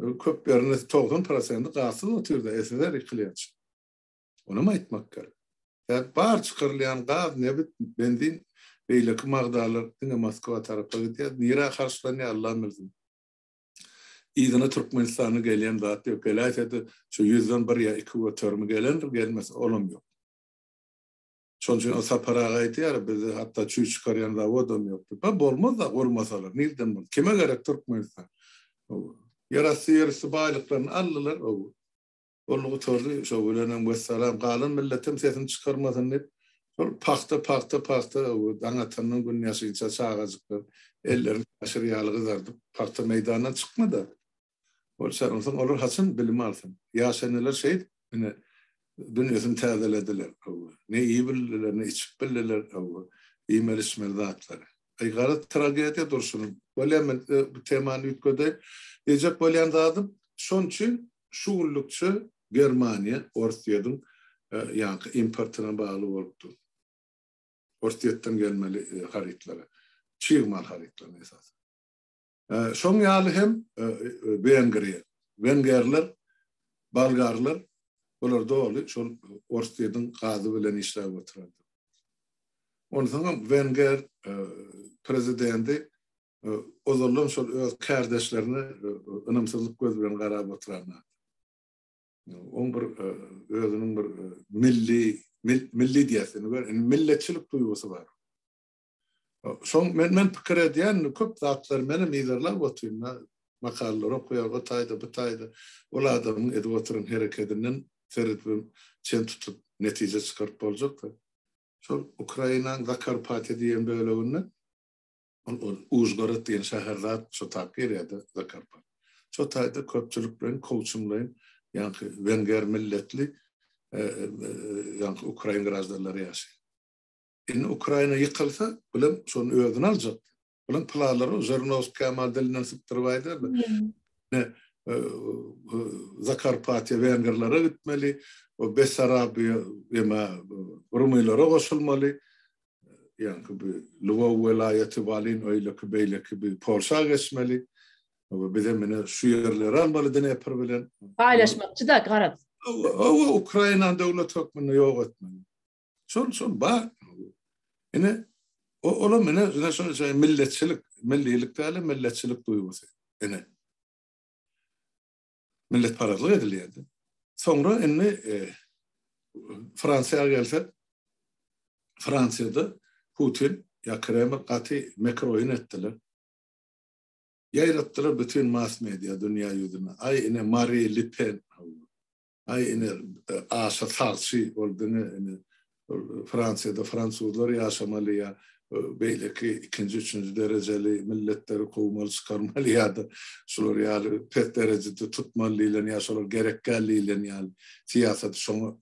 köp ýerine 90% gazy oturdy. Eser ýykylýar. Onu aýtmak gerek. Bar çykyrylýan gaz nebit benzin beýleki magdalar diňe Moskwa tarapy gitýär. Nira harçlanýar Allah bilsin. İzine Türkmenistan'a gelen zat yok. Gelaydı şu 100'den bir ya 2 oturmu gelendir gelmez olam yok. Çünkü o saparagaydı ya bizi hatta çüy çıkaryan da odam yoktu. Ben olmaz da olmasalar. Nereden bul? Kime gerek Türkmenistan? Yarası baylıklarını aldılar. Onu oturdu. Şu ölenem ve selam. Kalın milletim sesini çıkarmasın deyip. Pakta. Danatanın gün yaşayınca çağacıklar. Ellerini aşırıyalı kızardı. Pakta meydandan çıkmadı. Olsan olur hasın bilim alsın. Ya seneler dünyasını təzelediler. Ne iyi bildiler, ne içip bildiler. İyimel ismeldatları. Aygara tragediya dursunun. Bu temanı yutkoday. Diyecek bolyan dadım. Sonçu, şuğullukçu Germaniya, Orsiýadyň yankı importuna bağlı oldu. Orsiýetden gelmeli haritlara. Çiğmal haritlarına esas. Şoň ýaly hem Wengerler, Balgarlar, olar dolu şol Orsiýadyň gazy bilen işläp oturardy. Ondan soň Wenger prezidenti ozorlan şol öz kardeşlerini ynymsızlyk göz bilen garap oturardy. On bir özüniň bir milli diýersini ber, milletçilik duýgusy bar. Şoň men pikir edýän köp zatlar meni miderler oturýar, makallalar okuýar, bu taýda. Ol adamyň edip oturan hereketinden seretip çen tutup netije çykaryp boljak da. Şol Ukrainaň Zakarpatya diýen bölегinde Uzhgorod diýen şäherde şu takir edi Zakarpatya. Şu taýda köpçülik bilen koçumlaýan yankı Wenger milletli yankı Ukrayna grazdarları ýaşaýar. Indi Ukrayna yıkılsa, bilen şonu özüne aljak. Bilen planları Zhirinovskiy Kemal dilinden sıktırıp aýdarlar. Zakarpatya Wengerlere gitmeli, o Bessarabiya Rumylara goşulmaly. Yankı bir Lvov welaýaty Volyn öýleki beýleki bir Polşa geçmeli. Bir de mene şu yerleri almaly dine bilen. Paylaşmakçı da garap. Ukrayna devlet hükmünü yok etmeli. Şol bar. Ine ola mene şol milletçilik, millilik däl, milletçilik duýgusy. Ine millet paralyk edilýärdi. Sonra indi Fransiýa gelse, Fransiýada Putin ya Kreml gaty mekroýun etdiler. yayrattılar bütün mass media dünya yüzüne. Ay ine Marie Le Pen, ay ine Aşa Sarsi olduğunu Fransa'da Fransızlar yaşamalı ya. Belki ikinci, üçüncü dereceli milletleri kovmalı, çıkarmalı ya da şular yani pek derecede tutmalıyla ya şular gerekliyle yani siyaseti sonu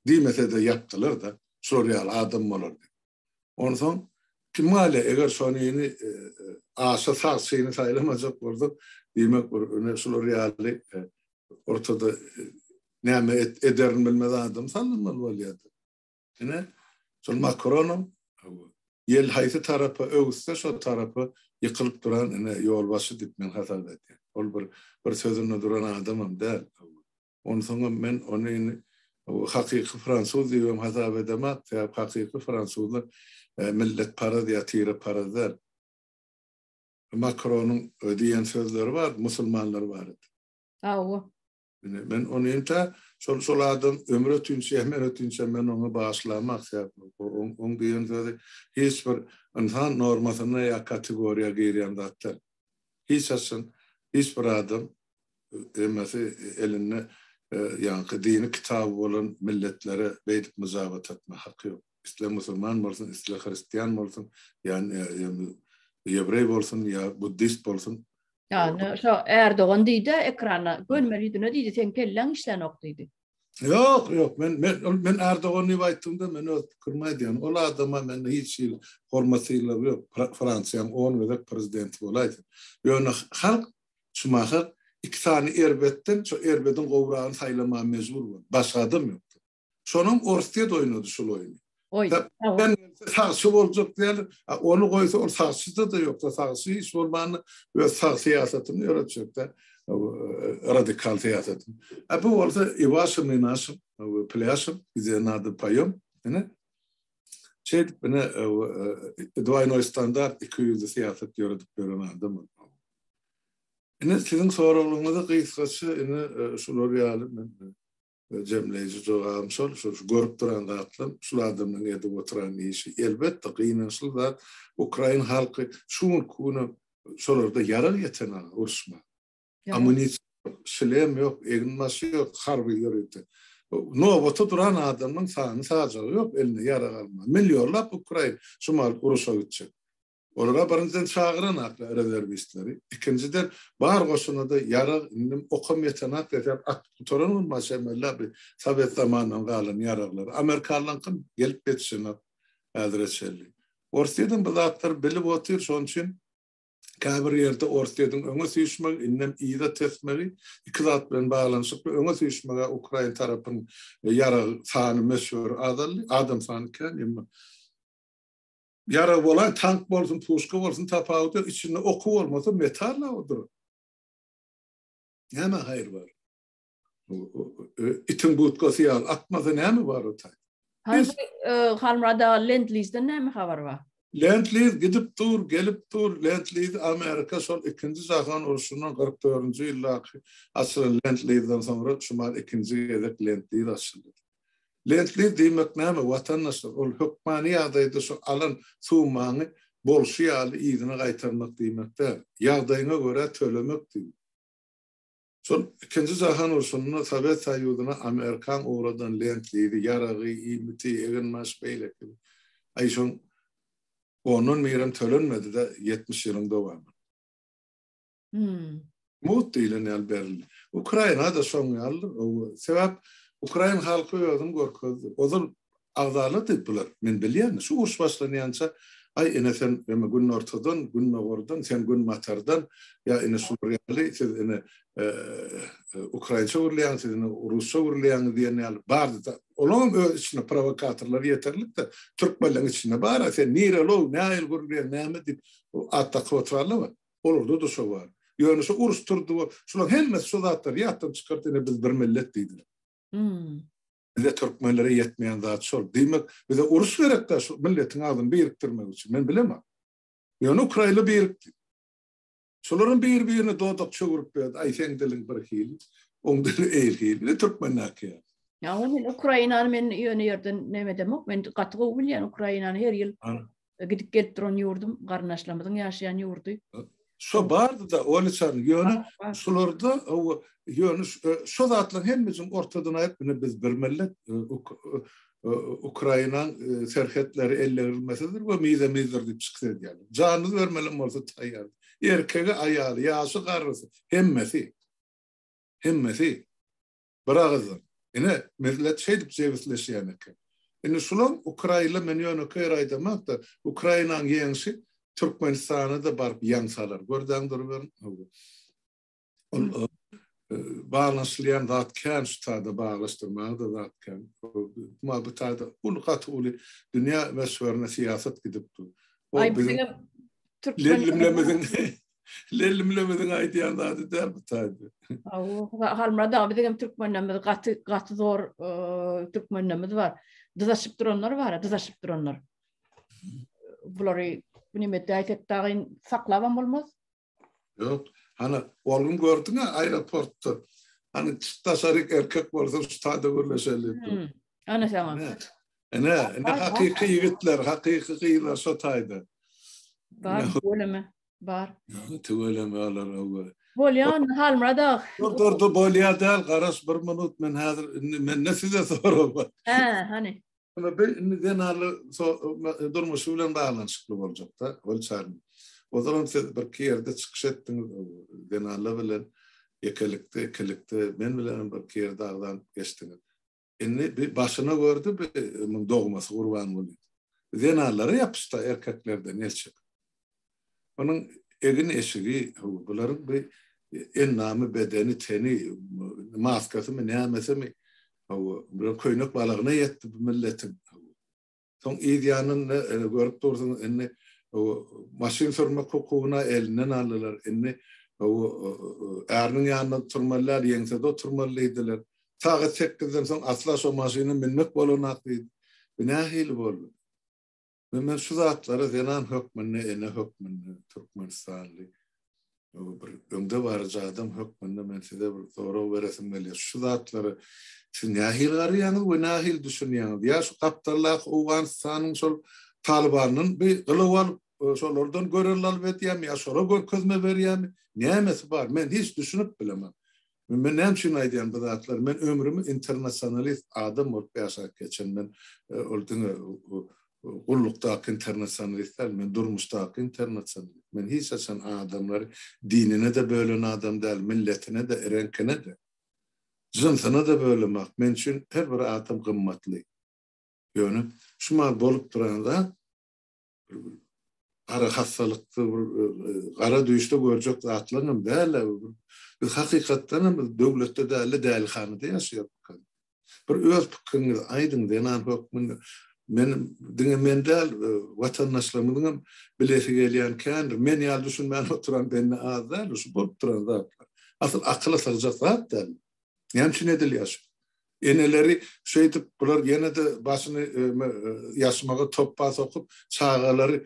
dimete de yaptılar da şular yani adam olurdu. Ondan sonra kimale eğer sonu yeni aşağı sarsıyını sayılamayacak orada demek var. Şular yani ortada ne ederin bilmeden adam sanılmalı oluyordu. Yine sonra Macron'un yel haytı tarafı öğüste şu tarafı yıkılıp duran yolbaşı ditmen hata etti. Ol bir sözünde duran adamım değil. Ondan sonra ben onu hakiki Fransız diyorum hata edemek. Hakiki Fransızlar millet para diye tire para der. Macron'un diyen sözleri var, Müslümanlar var. Ben onu ente sol adam ömrü tünçe men onu bağışlamak yapıyorum. On diyen sözü hiç bir insan normasına ya kategoriya giren zaten. Hiç bir adam mesela eline yani dini kitabı olan milletlere beylik müzavat etme hakkı yok. İslam Müslüman olsun, İslam Hristiyan olsun, yani Yevrey olsun ya Buddhist olsun. Yani şu Erdoğan deydi ekrana görmeliydin deydi sen kellen işlen oktuydu. Yok ben Erdoğan'ı baytımda men o kırmaydı yani. O adama men hiç hormasıyla yok. Fransa'nın 10 yıllık prezidenti olaydı. Yani halk şumahar iki tane erbetten şu erbedin qovrağını sayılmaya mecbur var. Başka adam yoktu. Şonun ortaya da oynadı şu oyunu. Ben sağsı olacak diye onu koysa o sağsızda da yoksa sağsı hiç olmanı ve sağ siyasetini yaratacak da radikal siyasetini. Bu olsa ivaşım inasım, playasım, bize nadı payım. Bana duvayno standart 200 siyaset yaratıp gören adam. Sizin sorumluluğunuzda kıyıskası şuları yalim cemleyici çoğalım şu görüp duran dağıtlam şu adamın edip oturan işi elbette kıyınasıl da Ukrayna halkı şunun kunu şularda yarar yeten ursma amunisyon silem yok eğinmesi yok harbi yürüdü Novot'ta duran adamın sağını sağacağı yok eline yarar alma milyonlar Ukrayna Şumal Urus'a gidecek. Orada birinciden çağıran akla rezervistleri. İkinciden bağır koşuna da yara okum yetenek eder. Aktoran olmaz emeller bir Sovyet zamanından kalan yararlar. Amerikalıların gelip geçsin adreseli. Ortadan bu zatlar bilip otur son için kabir yerde ortadan öne sürüşmek, innem iyi de tesmeli. İki zat ben bağlanışıp öne sürüşmeye Ukrayna tarafının yara sahanı meşhur adam sahanı yara olan tank olsun, puşka olsun, tapağıdır. İçinde oku olmasa metarla odur. Ne mi hayır var? İtin butkası ya, atmasa ne mi var o tay? Halmrada Lend-Lease'den ne mi haber var? Lend-Lease gidip dur, gelip dur. Lend-Lease Amerika son ikinci Zahan Ursu'nun 44. yılla asıl Lend-Lease'den sonra Şumal ikinci yedek Lend-Lease açıldı. Lend-Lease demek ne mi? Vatandaşlar, o hükmani adaydı şu alan suğmanı bolşiyalı iyidine kaytarmak demek de. Yağdayına göre tölemek demek. Son ikinci Zahan Ursu'nun Sovyet Sayyuduna Amerikan uğradan Lend-Lease'i, yarağı, imiti, eginmez beyle gibi. Ay son onun miram tölenmedi de 70 yılında var. Mut değilen elberli. Ukrayna da son yıldır. Sebep Ukrayna halkı ödüm korkuyordu. O da adalet ettiler. Men biliyorum. Şu urs başlanyansa ay ene sen gün ortadan, gün mağordan, sen gün matardan ya ene Suriyeli, siz ene Ukrayna uğurlayan, siz ene Rusya uğurlayan diyen yani bardı. Onun içine provokatörler yeterlik de Türkmenlerin içine bara sen nirelo, ne ayıl uğurlayan, ne amedip atta kvotrarlı var. Olurdu da şu var. Yani şu urs turdu, şulan helmet sodatlar yattan çıkartını biz bir millet deydiler. Bize Türkmenlere yetmeyen daha çok. Demek bize Urus verek de milletin adını biriktirmek için. Ben bilemem. Yani Ukrayna birikti. Şoların birbirine doğdak çoğurup verdi. Ayfen dilin bir hili. On dili eğil hili. Ne Türkmenler ki ya. Ya onun Ukrayna'nın ben yönü yerden ne demek? Ben katığı bilyen Ukrayna'nın her yıl gidip gelip duran yurdum. Karnaşlamadın yaşayan yurdu. Şu bardı da oliçan yönü sularda o yönü şu zatlan hemimizin ortadan ayıp biz bir millet Ukrayna'nın serhetleri ellerilmesidir ve mizemizdir deyip çıktı yani. Canınız vermelim olsa tayyar. Erkeği ayağı, yaşı karısı. Hemmesi. Bırakızın. Yine millet şey deyip cevisleşiyemek. Yani şulan Ukrayna men yönü kıyıraydamak da Ukrayna'nın yenisi Türkmenistan'a da barıp yansalar. Gördüğün durum bağlanışlayan zatken şutada bağlaştırmağı da zatken. Ma bu tada ulukat uli dünya meşverine siyaset gidip du. Ay bizim Lellimlemedin aydiyan da der bu tada. Halmada bizim Türkmenlerimiz katı zor Türkmenlerimiz var. Dızaşıp duranlar var, dızaşıp duranlar. Bunları nimette aytettağın saklavan olmaz? Yok. Hani oğlum gördün ha aeroportta. Hani çıtaşarık erkek varsa ustada görleşeli. Ana tamam. Ne hakiki yigitler, hakiki kıyılar sotaydı. Var, böyle mi? Var. Öyle mi alır? Bolyan halmada. Dur bolya değil, karas bir minut men ne size soru. Hani. Ama ben denalı durmuşuyla bağlantılı olacak da, olçarım. O zaman bir yerde çıkış ettiniz, denalı bilen ekelikte, ben bilen bir yerde ağdan geçtiniz. Bir başına gördü, bir doğması kurban oluyor. Denaları yapıştı erkeklerden elçik. Onun egin eşiği, bunların bir ennamı, bedeni, teni, maskası mı, neyemesi mi, bir köynük balığına yetti bu milletin. Son İdyan'ın görüp dursun, maşin sürmek hukukuna elinden alırlar. Erinin yanına turmalılar, yengse de oturmalıydılar. Saat 8'den sonra asla şu maşinin binmek bolunaklıydı. Binahil bolu. Ben şu zatları zenan hükmünne, ene hükmünne, Türkmenistanlı. Önde varacağım hükmünne, ben size doğru veresim geliyor. Şu zatları nahil arıyorsunuz ve nahil düşünüyorsunuz. Ya şu kaptarlar Afganistan'ın sol Taliban'ın bir global oradan görürler vetiyem ya sonra gözme veriyem. Neyemesi var? Ben hiç düşünüp bilemem. Ben ne için aydiyan bu zatlar? Ben ömrümü internasyonalist adam olup yaşak geçen. Ben olduğunu kullukdaki internasyonalistler, ben durmuşdaki internasyonalist. Ben hiç açan adamları dinine de bölün adam değil, milletine de, erenkine de. Zıntına da böyle bak. Men için her bir adam kımmatlı. Yani şuma bolup duranda ara hastalıkta, ara duyuşta görecek zatlarım değil. Biz hakikaten devlette değil hanede yaşıyor. Bir öz fikrini aydın denen hükmünü men del vatandaşlarımın bilesi gelen kendi men yal düşünmen oturan benne azal şu bolup duran zatlar. Asıl akla sığacak zat değil. Nemçin ediliyor. Eneleri şeydi bunlar yine de başını yaşmağa toppa sokup çağaları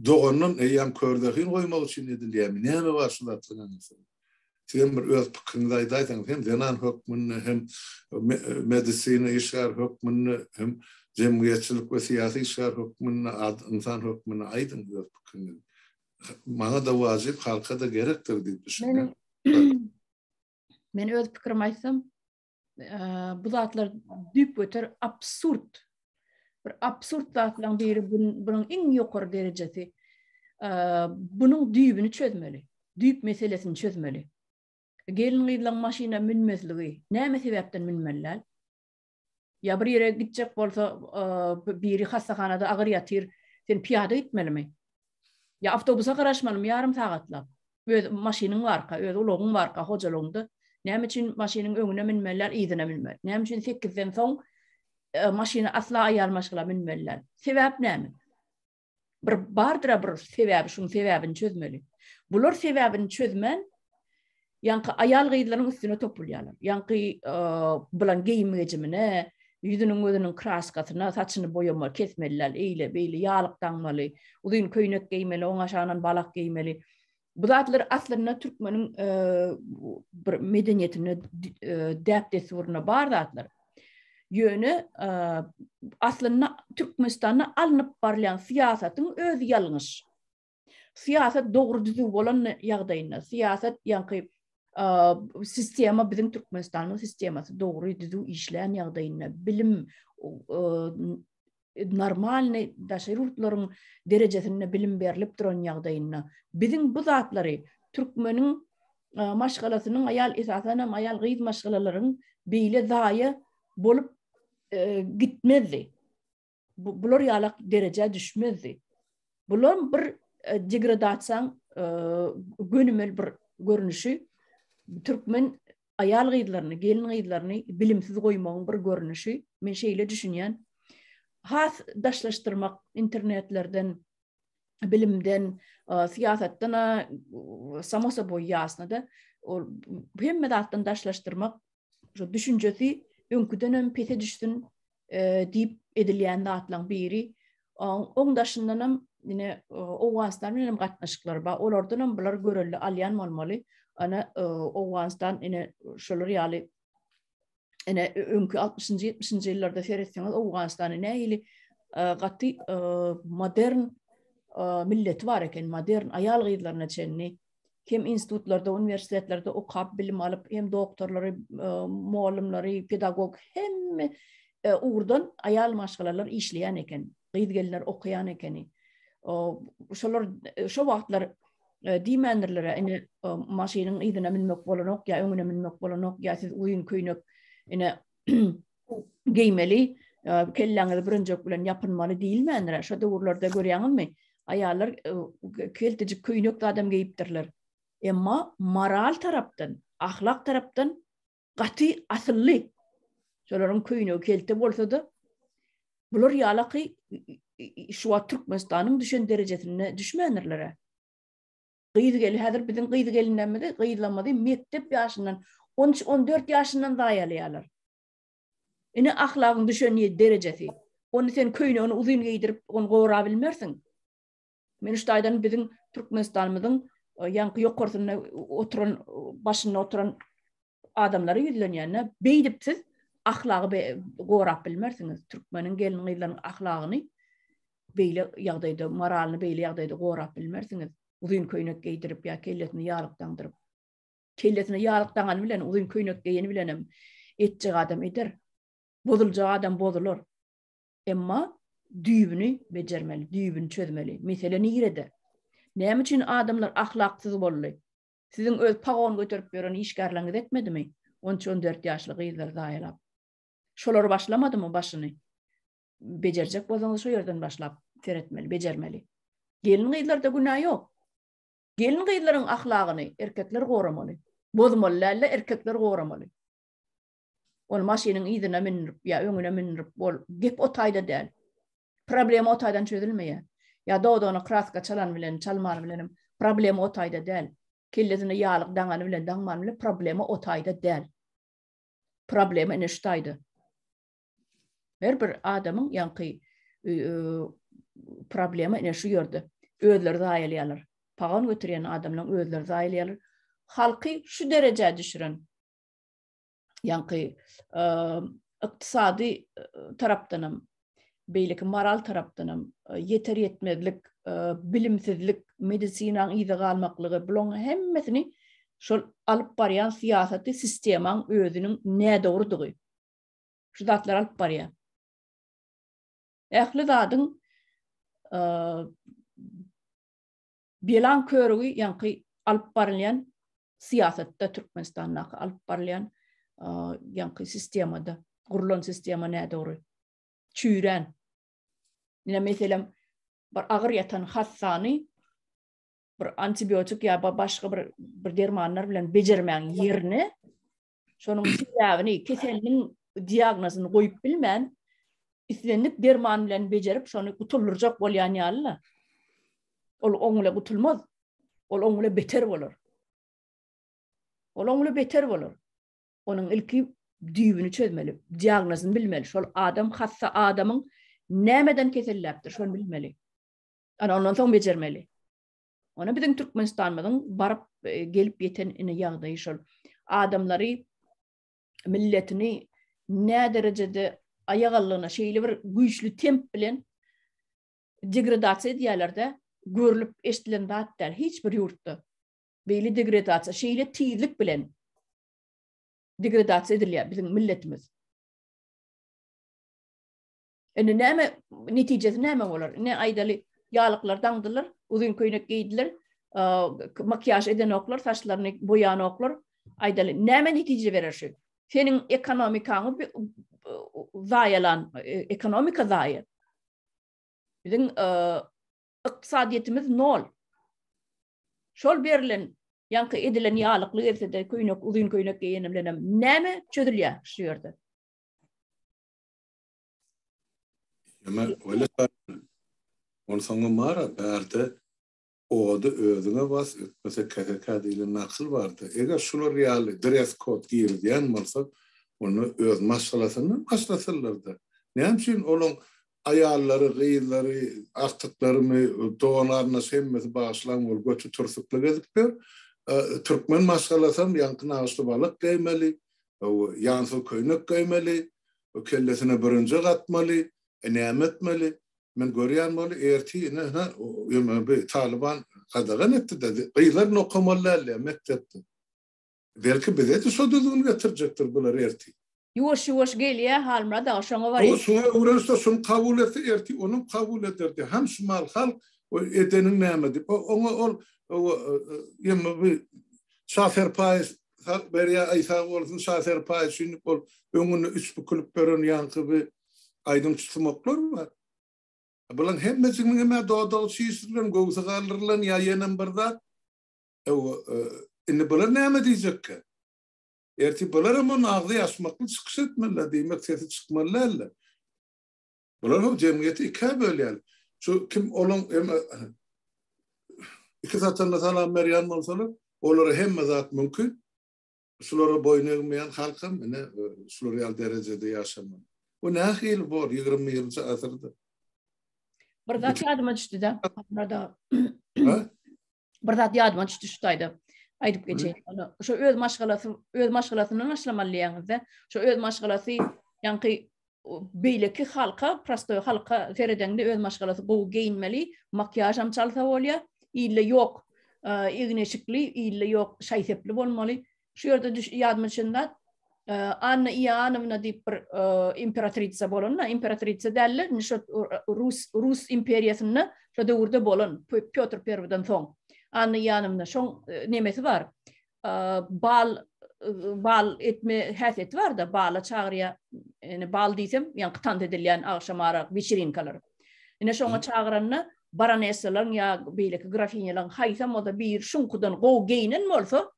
doğanın eyyam kördekin koymak için ediliyor. Ne mi var şu zatların? Sen bir öz fikrindeydaysan hem zenan hükmünü hem medisine işler hükmünü hem cemiyetçilik ve siyasi işler hükmünü insan hükmünü aydın öz fikrini. Bana da vacip halka da gerektir diye düşünüyorum. Men öz fikrim aysam bu zatlar düp öter absurt. Bir absurt zatlan biri bunun en yukarı derecesi bunun düyübünü çözmeli. Düyüp meselesini çözmeli. Gelin gıyılan maşina minmezliği. Ne sebepten minmeller? Ya bir yere gidecek olsa biri hastahanada ağır yatır. Sen piyade gitmeli mi? Ya avtobusa karışmalı mı? Yarım saatla. Öz maşinin varka, öz uluğun varka, hocalığında. Ne için maşinin önüne minmeller, izine minmeller. Ne için 8'den son maşina asla ayarmaşıla minmeller. Sebep ne mi? Bardıra bir sebebi, şunun sebebini çözmeli. Bular sebebini çözmen, yankı ayal gıydıların üstüne topuluyorlar. Yankı bulan giyim rejimine, yüzünün gözünün kraskatına, saçını boyamalı, kesmeliler, eyle, beyle, yağlıktanmalı, uzun köynök giymeli, on aşağıdan balak giymeli. Bu zatlar aslında Türkmenin bir medeniyetine, deptesi uğruna bar zatlar. Yönü aslında Türkmenistan'a alınıp barlayan siyasetin öz yanlış. siyaset doğru düzgün bolan ýagdaýynda siyaset ýanky sistema bizim Türkmenistan'ın sisteması doğru düzgün işleyen ýagdaýynda bilim normal daşarutlaryň derejesinde bilim berilip duran ýagdaýynda bizim bu zatlary Türkmeniň maşgalasynyň ayal esasen ayal gyz maşgalalaryň beýle zaýy bolup gitmezdi. Bular ýalak derece düşmezdi. Bular bir degradasiýa gönümel bir görnüşi Türkmen ayal gyzlaryny, gelin gyzlaryny bilimsiz goýmagyň bir görnüşi. Men şeýle düşünýän. Has daşlaşdyrmak internetlerden, bilimden, siyasetden samo soboy ýasnada hemme zatdan daşlaşdyrmak şu düşünjesi öňküden pete düşdün diýip edilýän zatlaryň biri. Oň daşyndanam ine Owganistan bilen gatnaşyklar bar. Olardan bular görelli alýan bolmaly. Ana Owganistan ine şolar ýaly ene öňkü 60-njy 70-njy ýyllarda seretseňiz Owganistanyň nähili gaty modern millet bar eken, modern ayal gyzlaryna çenni hem institutlarda, universitetlerde okap bilim alıp hem doktorlary, muallimlary, pedagog hem urdan ayal maşgalalar işleýän eken, gyz gelinler okuyan ekeni. Şolar şu wagtlar diýmendirler ene maşynyň ýygyna minmek bolanok ýa öňüne minmek bolanok ýa siz uýun köýnök ene geýmeli kelläňizi birinjek bilen ýapynmaly diýilmendir. Şo döwürlerde görýäňizmi? Ayallar keltejik köýnök adam geýipdirler. Emma moral tarapdan, ahlak tarapdan gaty asylly. Şolaryň köýnögi kelte bolsa-da bular ýalaky şu Türkmenistanyň düşen derejesine düşmendirler. Gyz geli häzir biziň gyz gelinlerimiz gyzlanmady mektep ýaşyndan 13-14 ýaşyndan daýalýarlar. Ine ahlagyň düşen derejesi. Onu sen köýnögini uzun giydirip onu gowra bilmersiň. Men ştaýdan biziň Türkmenistanymyzyň ýanky ýokarsyna oturan başyna oturan adamlary ýüzlenýärler. Beýdip siz ahlagy gowra bilmersiňiz. Türkmeniň gelin gyzlaryň ahlagyny beýle ýagdaýda, moralyny beýle ýagdaýda gowra bilmersiňiz. Uzun köýnök giydirip ýa kellesini ýarykdandyryp. Kellesini ýarykdangany bilen uzun köýnök giýeni bilenem etjek adam eder. Bozuljak adam bozulur. Emma düýbüni bejermeli, düýbüni çözmeli. Mesele nirede? Näme üçin adamlar ahlaksyz boldy? Siziň öz pagon götürüp beren işgärliňiz etmedimi? 13-14 ýaşly gyzlar daýalap. Şolar başlamadymy başyny? Bejerjek bolsaňyz şo ýerden başlap seretmeli, bejermeli. Gelin gyzlarda günah ýok. Gelin gyzlaryň ahlagyny erkekler gowramaly. Bozmalylar erkekler gowramaly. Ol maşynyň ýygyna minip ýa öňüne minip bol gep o taýda däl. Problem o taýdan çözülmeýär. Ya dowdony kraska çalan bilen çalman bilen problem o taýda däl. Kellesine ýalyk daňany bilen daňman bilen problem o taýda däl. Problem ene şu taýda. Her bir adamyň ýanky problemi ene şu ýerde. Özleri daýalýarlar. Pagan götürýän adamlaryň özleri daýalýarlar. Halky şu derejä düşüren. Ýanky ykdysady tarapdanam, beýleki moral tarapdanam, yeter yetmezlik, bilimsizlik, medisinaň ýygy galmaklygy bulan hemmesini şol alyp barýan siýasaty sistemaň özüniň nädogrudygy. Şu zatlar alyp barýar. Ähli zadyň bilan körügi ýanky alyp barylýan siýasatda Türkmenistanda alyp barylýan ýanky sistemada, gurulan sistema nädogry? Çüýren. Ine meselem bir agyr ýatan hassany bir antibiotik ýa başga bir dermanlar bilen bejermäň ýerine şonuň sebäbini, keselliğin diagnozyny goýup bilmän, islenip derman bilen bejerip şonu gutulurjak bolýan ýalylar. Ol oňla gutulmaz. Ol oňla beter bolar. Ol oňla beter bolar. Onun ilki düýbüni çözmeli, diagnozyny bilmeli. Şol adam hassa adamyň nämeden keselläpdir, şonu bilmeli. Ana ondan soň bejermeli. Ona biziň Türkmenistanymyzyň baryp gelip ýeten ine ýagdaýy şol. Adamlary milletini nä derejede aýagallygyna şeýle bir güýçli temp bilen degradasiýa edýärler-de. görülüp eşitilen zatlar hiçbir yurtta böyle degradasiya, şeyle tiyizlik bilen degradasiya ediliyor bizim milletimiz. Näme neticesi näme bolar? Ne aydaly ýalıklar daňdylar, uzun köýnek giydiler, makyaj eden oklar, saçlaryny boýan oklar, aydaly näme netije berer şu? Senin ekonomikaňy zaýalan, ekonomika zaýa. Bizim ykdysadyetimiz nol. Şol berilen ýanky edilen ýalykly ersede köýnek, uzun köýnek giýenim bilen näme çödülýär şu ýerde? Ama öyle on sonra mara berde oda özüne bas mesela KKK diýilen nakyl bardy. Eger şular real dress code giýirdiň bolsa onu öz maşgalasyny başlasyllardy. Näme üçin olaň ayallary, gyýlary, aktyklaryny, doğanlaryna semmesi başlan bol göçü tursukly gezipdir. Türkmen maşgalasam ýanky naşly balyk giýmeli, ýansy köýnek giýmeli, kellesine birinji gatmaly. Näme etmeli? Men görýän bolu erti bir Taliban kadagan etdi dedi. Gyýlar noqamalylar mektepde. Belki bize de sodulun getirjekdir bular erti. Yuwaş gelýär halmra da şoňa bar. O şoňa uğraşsa şonu kabul etdi erti onu kabul ederdi. Hem şumal halk o edenin näme dip. Oňa bir şafer paýy berýär aýsa bolsun şafer paýy şunu bol öňüne 3 bükülüp beren ýanky bir aydın tutmaklar var. Bulan hemmesinin hemen doğal şiirlerin gövsegarlarlan ya yenem barda. Inni bular näme diyecek? Erti bular ama ağzı yaşmaklı çıkış etmeliler, demek sesi çıkmalılar. Bular o cemiyeti ikiye bölüyor. Şu kim olan iki zaten mesela Meryem olsalar, onları hem zat mümkün. Şulara boyun eğmeyen halkım, şulara yal derecede yaşamam. O nähil bor 20 ýylça asyrda. Bir zat ýadyma düşdi da. Bir zat ýadyma düşdi şuýda. Aýdyp geçeýin. Onu şu öz maşgalasyny başlamalýaňyz. Şu öz maşgalasy ýanky beýleki halka, prostoy halka seredeňde öz maşgalasy gowy giyinmeli, makyaj hem çalsa bolýar, ille ýok, igneşikli, ille ýok, şaýsepli bolmaly. Şu ýerde ýadyma düşende Anna Ivanovna diýip bir imperatrica bolan, imperatrica derler, Rus imperiýasyny şu döwürde bolan, Pyotr Pierwiden soň. Anna Ivanovna şoň nemesi bar. Bal etme häsiýeti bar da, bala çagyrýa, bal diýsem, ýa tant edilýän agşamara вечеринкалар. Şoňa çagyranyny baronesalar ýa beýleki grafinyalar haýsam o da bir şunkudan gow geyinen bolsa,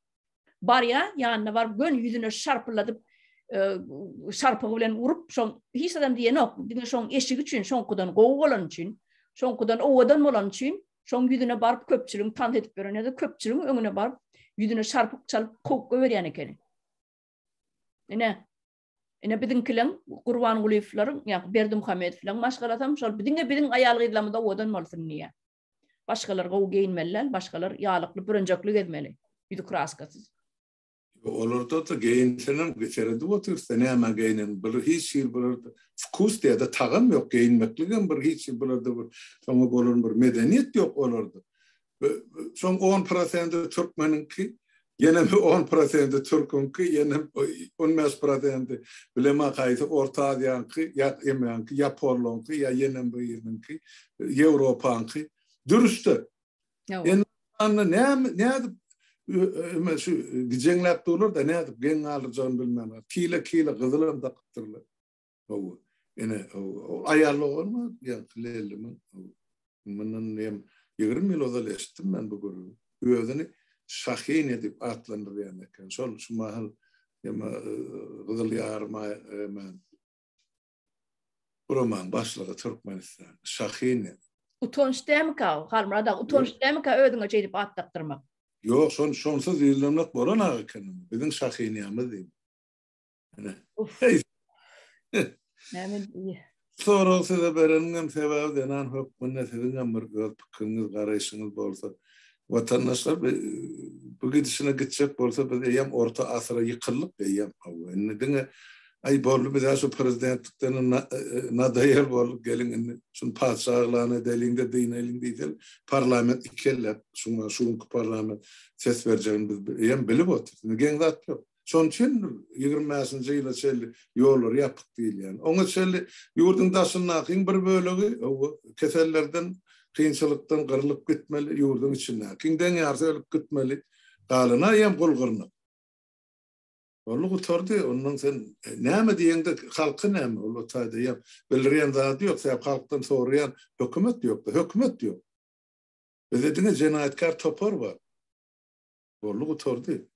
barya ýanyna barıp gön ýüzüne şarpyladyp şarpygy bilen urup şoň hiç adam diýen ok. Diňe şoň eşigi üçin, şoňkudan gow bolan üçin, şoňkudan owadan bolan üçin, şoň ýüzüne barıp köpçüliň tant edip beren ede köpçüliň öňüne barıp ýüzüne şarpyk çalyp kokga berýän eken. Ene bidiňkiler Gurban Guliýevlaryň ýa Berdimuhammedowyň maşgalasam şol bidiň aýal gydlamada owadan bolsun niýe. Başgalar gow giyinmeliler, başgalar ýalykly bürünjekli gezmeli. Ýüzü kraskasız. Olurda da giyinsenem geçerdi otursa näme giyinen bir hiç şey bulurdu. Fkus diye de tağım yok giyinmekligen bir hiç şey bulurdu. Sonra bolun bir medeniyet yok olurdu. Son 10% Türkmeninki, yine 10% Türkünki, yine 15% bilema gaýsy Orta Aziýanky, ya Emenki, ya Polonky, ya yine bu ýerninki, Ýewropanky dürüstü. Yani näme şu gijenläp durur da näde gen alyrjan bilmem. Kile gyzylan takypdyrlar. O ene o aýal bolma, ýa-da Menden 20 ýyl ozal eşitdim men bu görüp. Özüni şahin edip atlandyrýan eken. Şol şu mahal gyzyl ýarma men. Roman başladı Türkmenistan. Şahin. Utanç dämi ka? Halmrada utanç dämi ka özüňe çeýip atdyrmak? Yok, şonsuz ýylanmak bolan eken. Biziň şahinýamiz diýip. Sonra size berenim sebäbi denan hökmünde sizin bir pikiriňiz, garaýşyňyz bolsa, watandaşlar bu gidişine gitjek bolsa biz eýem orta asyra ýykyllyp eýem. Diňe ay bollu bir daha şu prezidentlikten nadayel bolup gelin şun padşahlığına delinde dinelin değil parlament ikelle şun parlament ses vereceğin biz hem bilip otur. Gen zat yok. Şon için 20. yıla şöyle yollar yapık değil yani. Onu şöyle yurdun daşına kin bir bölüğü o kesellerden kıyınçılıktan kırılıp gitmeli yurdun içine. Kinden yarsa ölüp gitmeli. Kalına hem kulgırını. Onu oturdu. Ondan sen näme diýende halky näme? Ol taýda ýa bilirýän zat ýok. Sen halkdan soraýan hökümet ýok. Hökümet ýok. Bizde jenayetkar topar bar. Onu oturdu.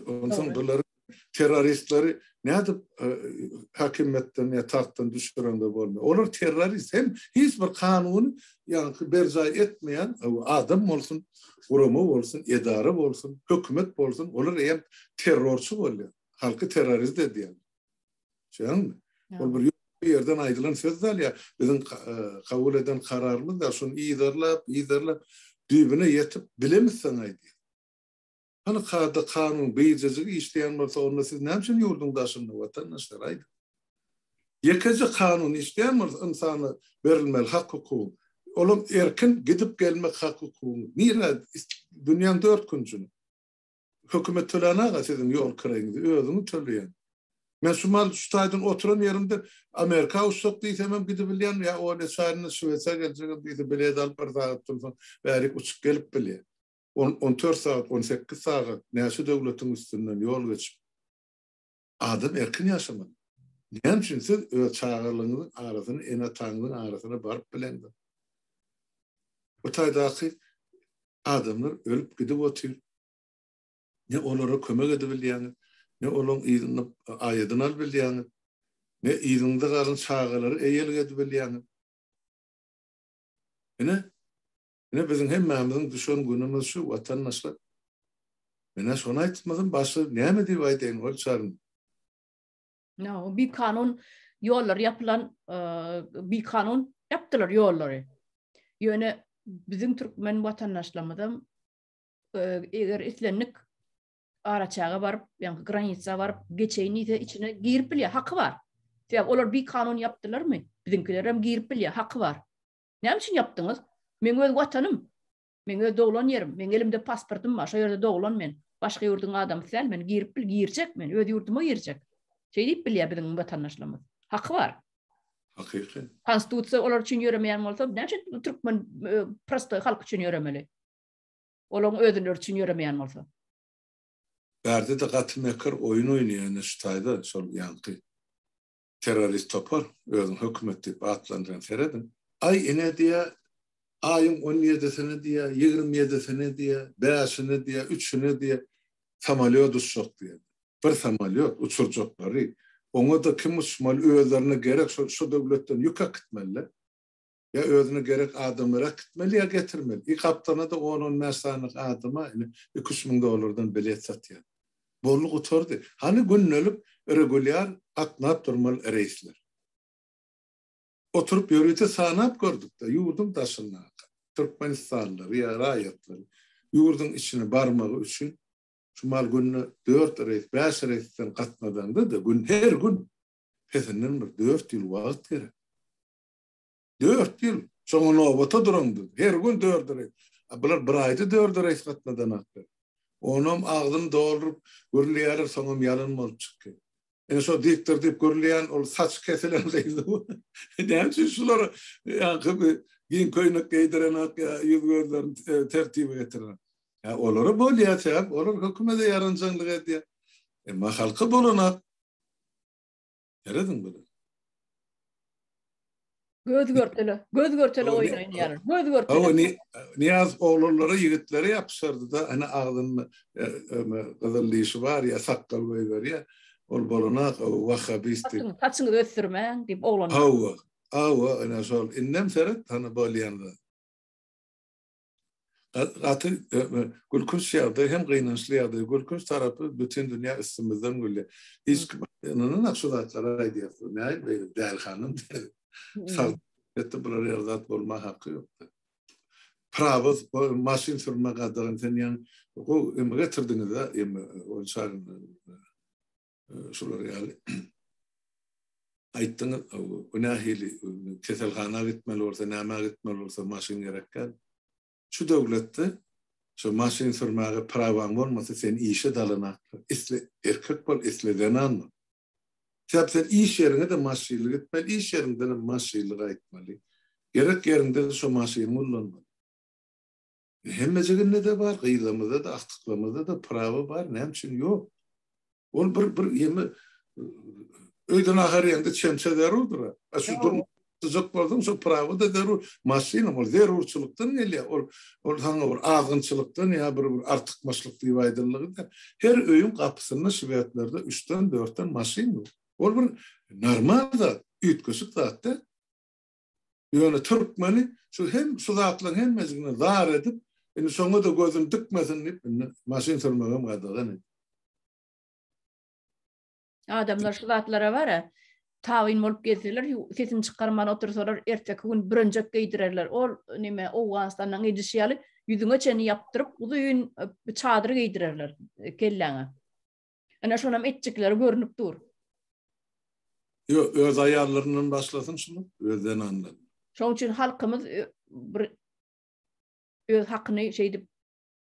Ondan bunlar teröristleri näde hakimiyetten ya tahttan düşürende bolma. Olar terörist hem hiç bir kanun yani berjay etmeyen adam olsun, kurumu olsun, idare olsun, hükümet olsun, olar hem terörçü bolýar. Halkı terörist ediyor. Şoňmy? Ol bir yerden aýdylan sözler ya bizim kabul eden kararımız da şunu iýdirlap düýbüne ýetip bilemizsen aýdy. Hani kanun beyizcilik işleyen varsa onunla siz ne için yurdun daşında vatandaşlar aydı. Yekece kanun işleyen varsa insana verilmeli hak hukuku. Oğlum erkin gidip gelmek hak hukuku. Niye? Dünyanın 4 güncünü. Hükümet tölana sizin yol kırayınızı özünü töleyen. Ben şu taydın oturan yerimde Amerika uçsak deyse hemen gidebilyen ya o ne çağrını Şuvet'e gelecek deyse bileye dalıp barzağıttım verik uçuk gelip bileye. 14 saat, 18 saat näçe döwletiň üstünden yol geçip adam erkin ýaşamaly. Näme üçin siz öz çağrılygynyň arasyny, ene taňyň arasyna baryp bilendi. O taýdaky adamlar ölüp gidip otur. Ne olara kömek edebilýän, ne olaň ýygyny aýdyn albilýän, ne ýygynda galan çağrylary eýel edebilýän. Yine bizim hemmemizin düşen günümüz şu vatandaşlar. Bana şunu aytmadım başı näme diýip aýdaýyn ol çaryn. No, bir kanun yollar yapılan bir kanun yaptılar yolları. Yöne bizim Türkmen vatandaşlarımızdan eğer islenlik araçağa varıp yani granitsa varıp geçeyini de içine girip bilye hakkı var. Sebep olar bir kanun yaptılar mı? Bizimkiler hem girip bilye hakkı var. Ne için yaptınız? Men öz vatanım. Men öz doğulan yerim. Men elimde pasportum var. Şu yerde doğulan men. Başka yurdun adamı sen men girip bil girecek men. Öz yurduma girecek. Şey deyip bilye bizim vatandaşlarımız. Hakkı var. Hakiki. Konstitusiya olar için yöremeyen olsa ne için Türkmen prosto halk için yöremeli? Olan özünler için yöremeyen olsa. Berde de gatmekar oyun oynayan şu taýda şol ýanky terörist topar özüň hökümet diýip atlandyran seredin. Ay ene diýe ayın 17'sine diye, 27'sine diye, 5'sine diye, 3'üne diye samolyot uçacak diye. Bir samolyot uçuracakları. Onu da kim uçmalı özlerine gerek şu devletten yuka gitmeli. Ya özüne gerek adamlara gitmeli ya getirmeli. İlk kaptana da onun mesanlık adama $2,000 bilet satıyor. Bolluk oturdu. Hani günlük regulyer atnap durmalı reisler. Oturup yürüyte sanap gördük de yurdun taşına. Türkmenistanlıları ya rayetleri yurdun içine barmağı için Cumal günü 4 reis, 5 reisten katmadan da gün her gün pesinden bir 4 yıl vaqt gerek. 4 yıl. Sonra nobata durandı. Her gün 4 reis. Bular bir ayda 4 reis katmadan attı. Onun ağzını doldurup gürleyer sonra yalanmaz çıktı. En so diktir deyip gürleyen ol saç kesilen deydi bu. Demçi şuları giyin köyünü giydiren yüz gözlerini tertibe getiren. Ya oları bol yatacak, olar hükümete yarıncanlık ediyor. Ama halkı bolunak. Yaradın bunu. Göz görteli oyun oynayalım. Göz görteli. Ama Niyaz oğulları, yiğitleri yapışırdı da hani ağzının kızıllı işi var ya, sakkal var ya, ol bolunak, vakhabisti. Kaçını göstermen deyip oğlan. Ava, ana sol. İnnem seret, hani bolyandı. Atı Gülküş yağdı, hem kıynançlı yağdı. Gülküş tarafı bütün dünya üstümüzden gülle. Hiç onun aksudatlara ediyordu. Ne ay böyle değer hanım. Sağlıklı bunları yardat olma hakkı yoktu. pravız maşin sürme kadar sen yani o getirdiniz de o çarın şular yani ayttınız o nahili keselhana gitmeli olsa nama gitmeli olsa maşin gerekken şu devlette şu maşin sürmeye pravan olmasa sen işe dalına isle erkek bol isle denan sen iş yerine de maşinle gitmeli iş yerinde de maşinle gitmeli gerek yerinde de şu maşin kullanmalı hemmeceginde de var kıyılamada da aktıklamada da prava var ne için yok ol bir yeme öýden ahar ýerde çemse derudura. Şu durum tuzak boldım, şu prava da derur. Maşina bol derurçulukdan gelýär. Ol haňa bir agynçylykdan ýa bir artykmaçlyk diýip aýdyldygy da her öýün kapysyna şiwetlerde 3-den 4-den maşin bar. Ol bir normal da üýtgüsik zatda. Ýöne türkmeni şu hem şu zatlaryň hemmesini zar edip, indi soňa da gözüm dikmesin diýip maşin sürmegem gadagan. Adamlar şu zatlara var ya, tawin bolup gelseler, sesini çıkarman otursalar, ertek gün bürünjek giydirerler. Ol nime Awganistandan edişýäli ýüzüňe çeni ýaptyryp, uzyň çadyr giydirerler kelläňe. Ana şonam etjekler görünüp dur. Yo, öz ayarlarından başlasın şunu, özden andan. Şoň üçin halkymyz bir öz hakyny şeýdip,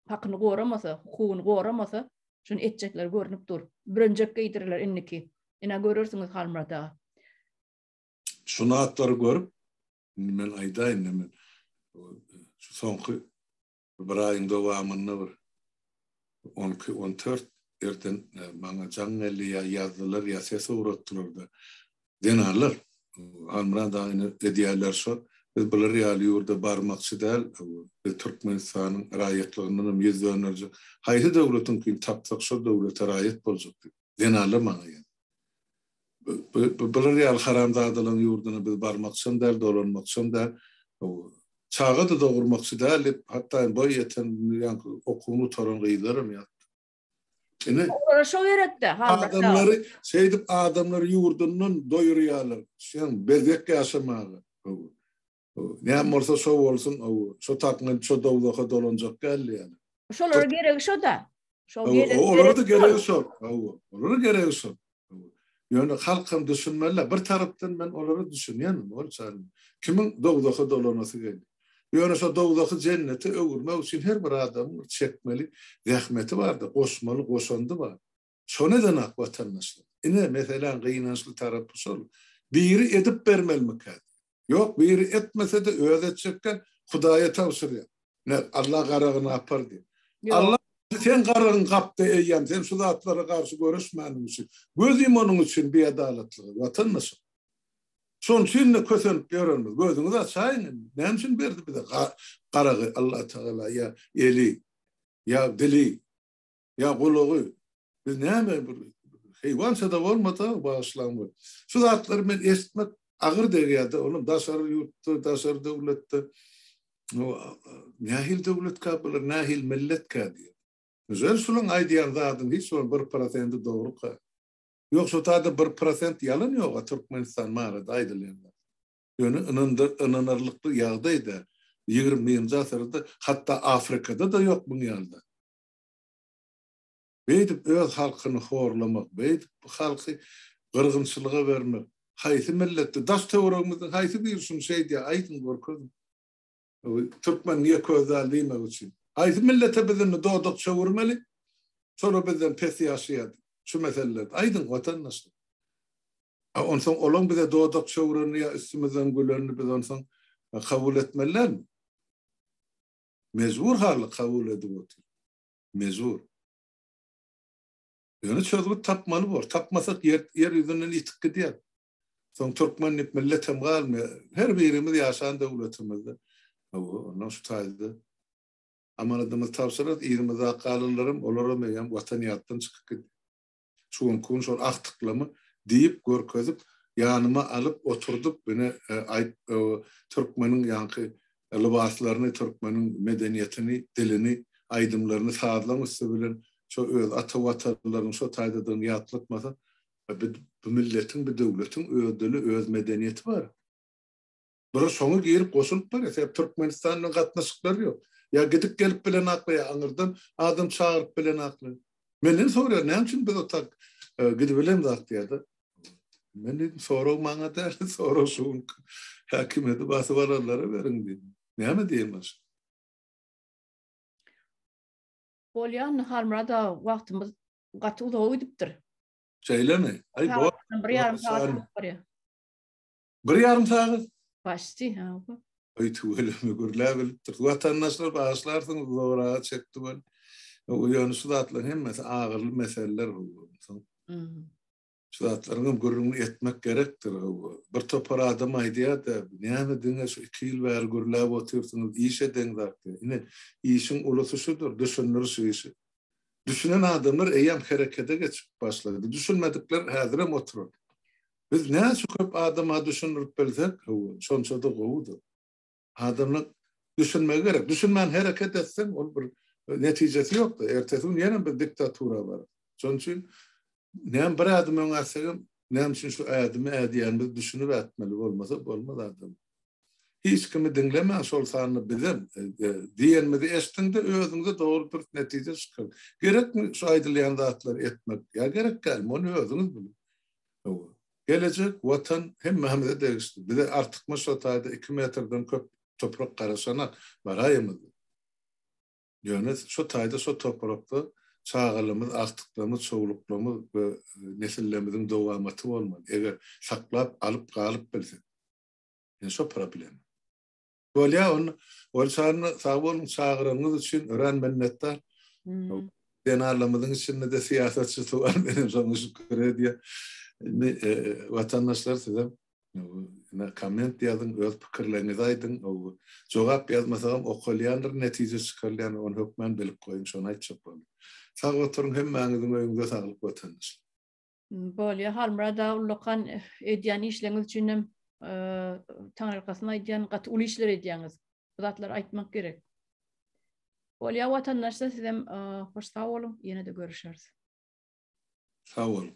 hakyny goramasa, hukugyny goramasa, şunu etjekler görünüp dur. Bürünjek giydirirler inniki. Ina görürsüňiz halmrada. Şunu atları görüp, men aýdaýyn men şu soňky bir aýyň dowamyny bir 12-14 erten maňa jaňly ýazdylar ýa ses uratdylar. Denalar halmrada ine edýärler şo. Biz bular ýaly ýurda barmakçy däl, Türkmenistanyň raýatlygyndan ýüzlerce haýsy döwletiň kin tapsak şo döwlete raýat boljak. Denalar maňa. Bular ýaly haramzadalyň ýurduny biz barmakçy däl, dolanmakçy däl, çağa da dogurmakçy däl, hatda boy ýeten ýa-ni okuny toran gyýlarym ýa. Ine Şo gerekde. adamlary şeýdip adamlary ýurdundan doýurýarlar. Şeň bezek ýaşamagy. Ne bolsa şo bolsun, şo takyn şo dowlaka dolanjak geldi ýani. Şolara gerek şo da. Şo gerek. Olara da gerek şo. Olara gerek şo. Ýöne halkym düşünmeli. Bir tarapdan men olara düşünýän, bolsa kimin dowlaka dolanasy geldi. Ýöne şo dowlaky jenneti öwürmek üçin her bir adam çekmeli, zähmeti bardy, goşmaly, goşandy bar. Şo neden ak watandaşlar? Ine meselem gynançly tarapy şol. Biri edip bermeli mikät. Yok biri etmese de öğretecekken Hudaýa tawsyrýar. Ne Allah garagyny apar diýip. Allah sen garagyn gapdy eýýän, sen şu zatlara garşy görüşmäniň üçin. Gözüm onuň üçin beadalatlygy watandaş. Şoň üçin kösenip ýörenmiz. Gözüňizi açaýyn. Näme üçin berdi bize garagy Allah Taala ýa eli, ýa dili, ýa gulagy. Biz näme bir heýwança da bolmasa başlanmy. Şu zatlary men esitmek ağır deriyada onun daşarı yurttu, daşarı devlette nahil devlet kabulur, nahil millet kadiyor. Güzel şunun aydiyan zadın hiç son 1% doğru ka. Yoksa tada 1% yalan yok. Türkmenistan mağarada aydilenler. Yani inanırlıklı yağdaydı. 20. asırda hatta Afrika'da da yok bunun yağda. Beydip öz halkını horlamak, beydip halkı kırgınçılığa vermek. Haýsy milleti daş töweregimizden haýsy bir şey diýe aýdyn gorkadym. Türkmen niýe közäldiýmek üçin. Haýsy millete bizden dodak çöwürmeli. Sonra bizden pes ýaşaýar. Şu meseleler aýdyn watandaşlar. Onsoň olan bize dodak çöwüreni ýa üstümizden gülerini biz onsoň kabul etmelilermi? Mezbur haly kabul edip otur. Mezbur. Ýöne çözgüt tapmaly bor. Tapmasak yer ýüzünden itip gidýär. Son Türkmenlik milletem galmy. Her birimiz ýaşan döwletimizde. Ondan şu taýda amanatymyz tawsyrat 20 zakalylarym olara meýan watanyýatdan çykyp gitdi. Şuň kun şol aktyklamy diýip görkezip ýanyma alyp oturdup beni Türkmeniň ýanky libaslaryny, Türkmeniň medeniýetini, dilini, aýdymlaryny saadlamak bilen şo öz ata watanlaryň şo taýdadan ýatlatmasa bu milletin, bu döwletin öz dili, öz medeniýeti bar. Bura soňu girip goşulyp bar, ýa Türkmenistanyň gatnaşyklary ýok. Ya gidip gelip bilen akly aňyrdan adam çağırıp bilen akly. Menden sorar, näme üçin biz otak gidip bilen zakdyýady? Men dedim, soraw maňa da soraw şuň häkimeti basy bararlara beriň dedim. Näme diýmez? Bolýan harmada wagtymyz gaty uzaw edipdir. Şeýlemi? Ay bo. 1,5 saat bar ya. 1,5 saat. Başdy, ha. Ay tuwelemi gürläbil. Watandaşlar başlarsyn zora çekdiler. O ýöňüsü zatlaryň hemmesi agyrly meseleler bolýar. Şuatlaryň görüňi etmek gerekdir. Bir topar adam aýdýar-da, näme diňe şu 2 ýyl bäri gürläp oturýarsyňyz, iş edäňizdir. Ine işiň ulusy şudur, düşünür şu işi. Düşünen adamlar eýem herekete geçip başlady. Düşünmedikler häzir hem oturur. Biz näçe köp adama düşünürip bilsek, şonça da gowudur. Adamlar düşünmek gerek. Düşünmän hereket etsen, ol bir netijesi ýokdur. Ertesi gün ýene bir diktatura bar. Şoň üçin näme bir adam öňäsegem, näme üçin şu adamy ädiýänmiz düşünüp etmeli bolmasa bolmaz adam. Hiç kimi dinlemän şol sany bilen diýenmedi eşdiňde özüňde dogry bir netije çykar. Gerekmi şu aýdylýan zatlar etmek? Ya gerek gelme, onu özüňiz bilin. Gelecek watan hemme degişdi. Bir de artık şu taýda 2 metrden köp toprak garaşana baraýmyz. Ýöne şu taýda şu toprakda çağalymyz, aktyklymyz, çoğuluklarymyz we nesillerimiziň dowamaty bolmaly. Eger saklap alyp galyp bilsek. Şu problem. Bolýa olsaň sag bolun çağıryňyz üçin ören minnettar. Denarlamyzyň içinde de siýasatçy suwar benim soňy şükür edýär. Watandaşlar size komment ýazyň, öz pikirlerinizi aýdyň. Jogap ýazmasam okulýandyr, netije çykarýan onu hökmen bilip goýun, şonu aýtjak boldy. Sag oturuň hemmäňiziň öýüňizde saglyk watandaş. Bolýa halmrada ulykan edýän işleriňiz üçin hem taň arkasyna aýdýan gaty uly işler edýäňiz. Bu zatlar aýtmak gerek. Bolýa watandaşlar sizem hoş sag bolun, ýene-de görüşeriz. Sag bolun.